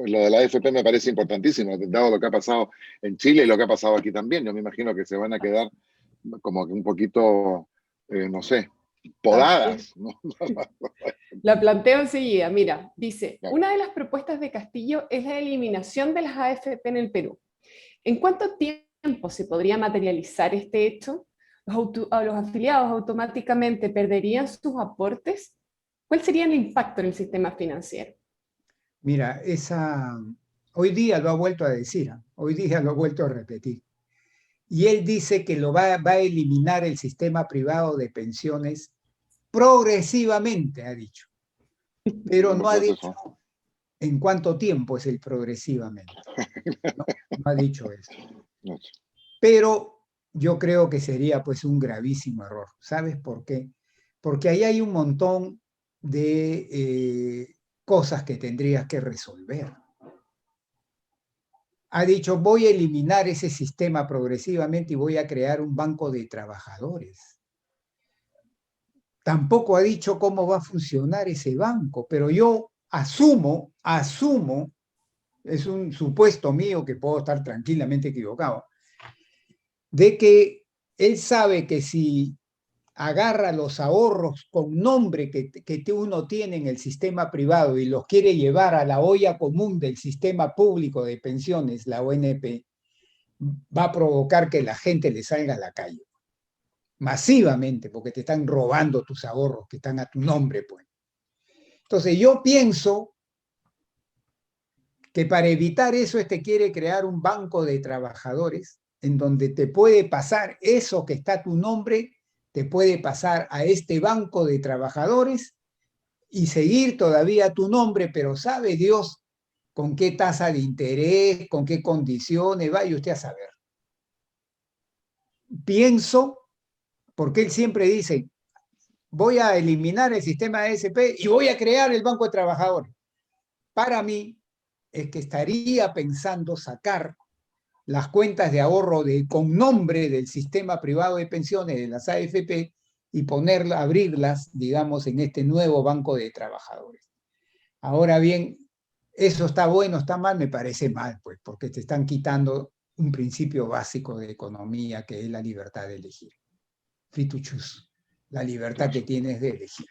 Lo de la AFP me parece importantísimo, dado lo que ha pasado en Chile y lo que ha pasado aquí también. Yo me imagino que se van a quedar como que un poquito, no sé, podadas, ¿no?
La planteo enseguida. Mira, dice, una de las propuestas de Castillo es la eliminación de las AFP en el Perú. ¿En cuánto tiempo se podría materializar este hecho? ¿Los afiliados automáticamente perderían sus aportes? ¿Cuál sería el impacto en el sistema financiero?
Mira, hoy día lo ha vuelto a decir, hoy día lo ha vuelto a repetir. Y él dice que va a eliminar el sistema privado de pensiones progresivamente, ha dicho. Pero no ha dicho en cuánto tiempo es el progresivamente. No ha dicho eso. Pero yo creo que sería pues un gravísimo error. ¿Sabes por qué? Porque ahí hay un montón de cosas que tendrías que resolver. Ha dicho, voy a eliminar ese sistema progresivamente y voy a crear un banco de trabajadores. Tampoco ha dicho cómo va a funcionar ese banco, pero yo asumo, es un supuesto mío que puedo estar tranquilamente equivocado, de que él sabe que si agarra los ahorros con nombre que uno tiene en el sistema privado y los quiere llevar a la olla común del sistema público de pensiones, la ONP, va a provocar que la gente le salga a la calle masivamente, porque te están robando tus ahorros que están a tu nombre, pues. Entonces yo pienso que para evitar eso quiere crear un banco de trabajadores en donde te puede pasar eso que está a tu nombre, te puede pasar a este banco de trabajadores y seguir todavía tu nombre, pero sabe Dios con qué tasa de interés, con qué condiciones, vaya usted a saber. Pienso, porque él siempre dice, voy a eliminar el sistema de AFP y voy a crear el banco de trabajadores. Para mí es que estaría pensando sacar las cuentas de ahorro con nombre del sistema privado de pensiones de las AFP y abrirlas, digamos, en este nuevo banco de trabajadores. Ahora bien, ¿eso está bueno, está mal? Me parece mal, pues, porque te están quitando un principio básico de economía que es la libertad de elegir. Free to choose, la libertad que tienes de elegir.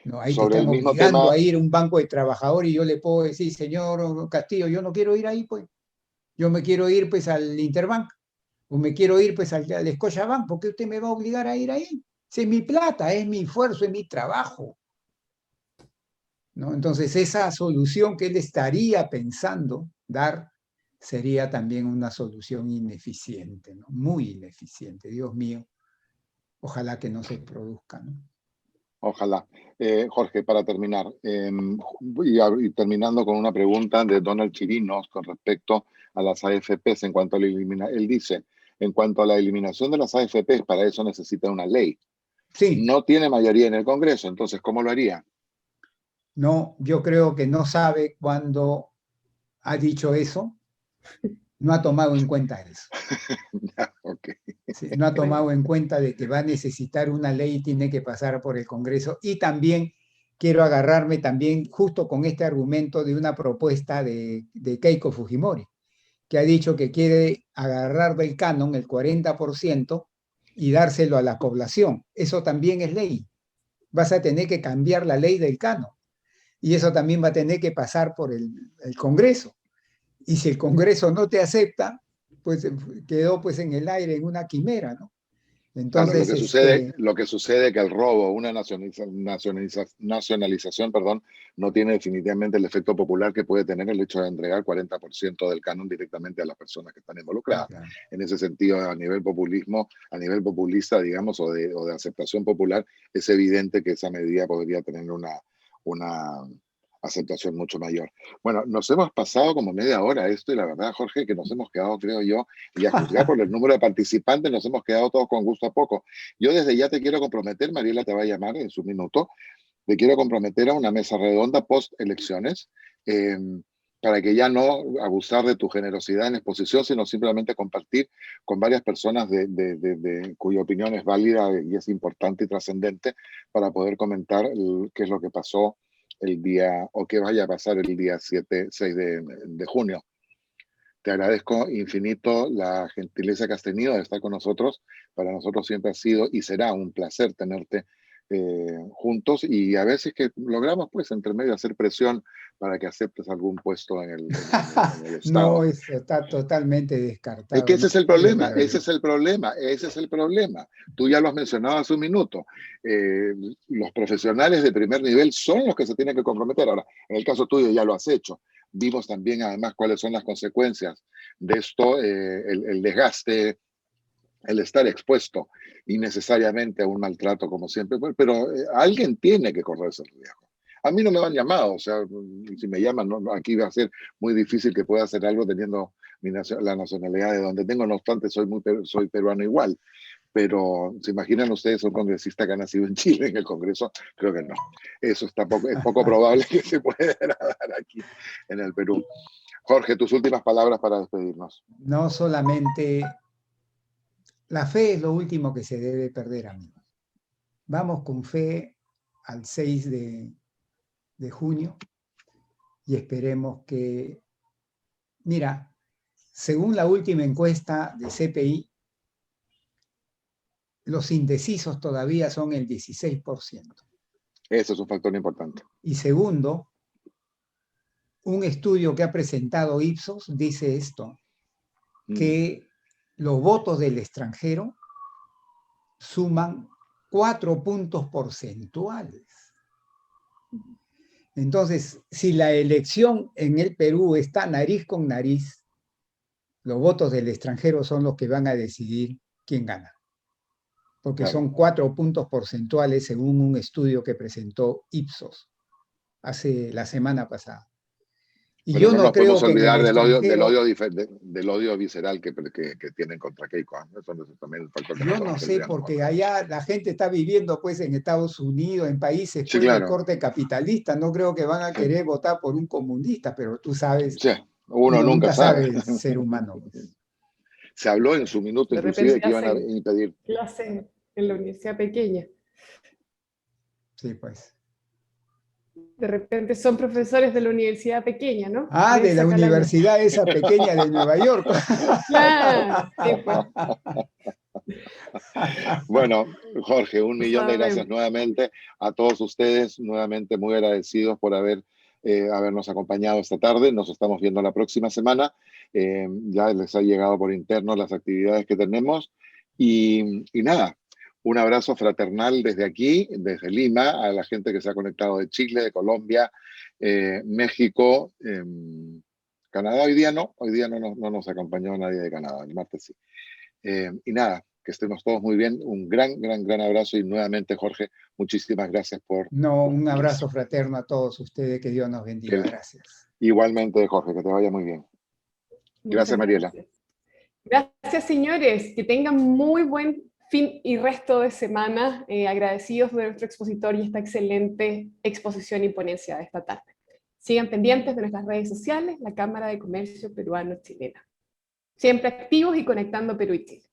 No, ahí te están obligando a ir a un banco de trabajadores y yo le puedo decir, señor Castillo, yo no quiero ir ahí, pues. Yo me quiero ir pues al Interbank o me quiero ir pues al Scotiabank, ¿por qué usted me va a obligar a ir ahí? Si es mi plata, es mi esfuerzo, es mi trabajo. ¿No? Entonces esa solución que él estaría pensando dar sería también una solución ineficiente, ¿no? Muy ineficiente, Dios mío. Ojalá que no se produzca, ¿no?
Ojalá. Jorge, para terminar, y terminando con una pregunta de Donald Chirinos con respecto a las AFPs en cuanto a la eliminación. Él dice, en cuanto a la eliminación de las AFPs, para eso necesita una ley.
Sí,
No tiene mayoría en el Congreso, entonces, ¿cómo lo haría?
no, yo creo que no sabe cuándo ha dicho eso, no ha tomado en cuenta eso.
Ok.
Sí, no ha
Bueno,
tomado en cuenta de que va a necesitar una ley y tiene que pasar por el Congreso. Y también quiero agarrarme también justo con este argumento de una propuesta de Keiko Fujimori, que ha dicho que quiere agarrar del canon el 40% y dárselo a la población. Eso también es ley. Vas a tener que cambiar la ley del canon y eso también va a tener que pasar por el Congreso. Y si el Congreso no te acepta, pues quedó pues en el aire, en una quimera, ¿no?
Claro,
Entonces,
lo que sucede que el robo, una nacionalización, perdón, no tiene definitivamente el efecto popular que puede tener el hecho de entregar 40% del canon directamente a las personas que están involucradas.
claro.
En ese sentido, a nivel populismo, a nivel populista, digamos, o de aceptación popular, es evidente que esa medida podría tener una aceptación mucho mayor. Bueno, nos hemos pasado como media hora esto y la verdad, Jorge, que nos hemos quedado, creo yo, y a juzgar por el número de participantes, nos hemos quedado todos con gusto a poco. Yo desde ya te quiero comprometer, Mariela te va a llamar en su minuto, te quiero comprometer a una mesa redonda post elecciones, para que ya no abusar de tu generosidad en exposición, sino simplemente compartir con varias personas cuya opinión es válida y es importante y trascendente para poder comentar qué es lo que pasó el día, o qué vaya a pasar el día 6 de junio. Te agradezco infinito la gentileza que has tenido de estar con nosotros. Para nosotros siempre ha sido y será un placer tenerte juntos, y a veces que logramos pues entre medio hacer presión para que aceptes algún puesto en el
No,
Estado.
eso está totalmente
Es que
descartado,
ese
no
es el
puede
problema,
haber.
ese es el problema, ese es el problema. Tú ya lo has mencionado hace un minuto. Los profesionales de primer nivel son los que se tienen que comprometer. Ahora, en el caso tuyo ya lo has hecho. Vimos también además cuáles son las consecuencias de esto, el desgaste, el estar expuesto innecesariamente a un maltrato, como siempre, pero alguien tiene que correrse el riesgo. A mí no me han llamado, o sea, si me llaman, no, aquí va a ser muy difícil que pueda hacer algo teniendo la nacionalidad de donde tengo, no obstante, soy peruano igual. Pero, ¿se imaginan ustedes un congresista que ha nacido en Chile en el Congreso? Creo que no. Eso es poco probable que se pueda dar aquí en el Perú. Jorge, tus últimas palabras para despedirnos.
No solamente la fe es lo último que se debe perder, amigos. Vamos con fe al 6 de junio y esperemos que, mira, según la última encuesta de CPI, los indecisos todavía son el 16%.
Ese es un factor importante.
Y segundo, un estudio que ha presentado Ipsos dice esto, que los votos del extranjero suman 4 puntos porcentuales. Entonces, si la elección en el Perú está nariz con nariz, los votos del extranjero son los que van a decidir quién gana. Porque
Claro.
son 4 puntos porcentuales según un estudio que presentó Ipsos hace la semana pasada. Y
Pero
yo
no
no
nos podemos
creo que en el
olvidar
extranjero,
del odio visceral que tienen contra Keiko. Eso es también un factor que no
yo no
podemos
sé,
olvidar.
porque allá la gente está viviendo pues en Estados Unidos, en países
Sí,
pues de
claro.
corte capitalista, no creo que van a
Sí.
querer votar por un comunista, pero tú sabes,
Sí, uno
uno
nunca
nunca
sabe.
sabe ser humano. Pues.
Se habló en su minuto
de
inclusive
repente
que iban a
hacen
impedir.
clase en la universidad pequeña.
Sí, pues.
De repente son profesores de la universidad pequeña, ¿no?
Ah,
De
de la
esa calaña.
universidad esa pequeña de Nueva York.
Claro, sí, pues,
Bueno, Jorge, un
no
millón de gracias
sabemos.
nuevamente a todos ustedes, nuevamente muy agradecidos por habernos acompañado esta tarde. Nos estamos viendo la próxima semana. Ya les ha llegado por interno las actividades que tenemos. Y nada, un abrazo fraternal desde aquí, desde Lima, a la gente que se ha conectado de Chile, de Colombia, México, Canadá. Hoy día no nos acompañó nadie de Canadá, el martes sí. Y nada, que estemos todos muy bien. Un gran abrazo y nuevamente, Jorge, muchísimas gracias por...
No, un abrazo fraterno a todos ustedes, que Dios nos bendiga. Gracias.
Igualmente, Jorge, que te vaya muy bien. Gracias, Mariela.
Gracias, señores. Que tengan muy buen fin y resto de semana. Agradecidos de nuestro expositor y esta excelente exposición y ponencia de esta tarde. Sigan pendientes de nuestras redes sociales, la Cámara de Comercio Peruano-Chilena. Siempre activos y conectando Perú y Chile.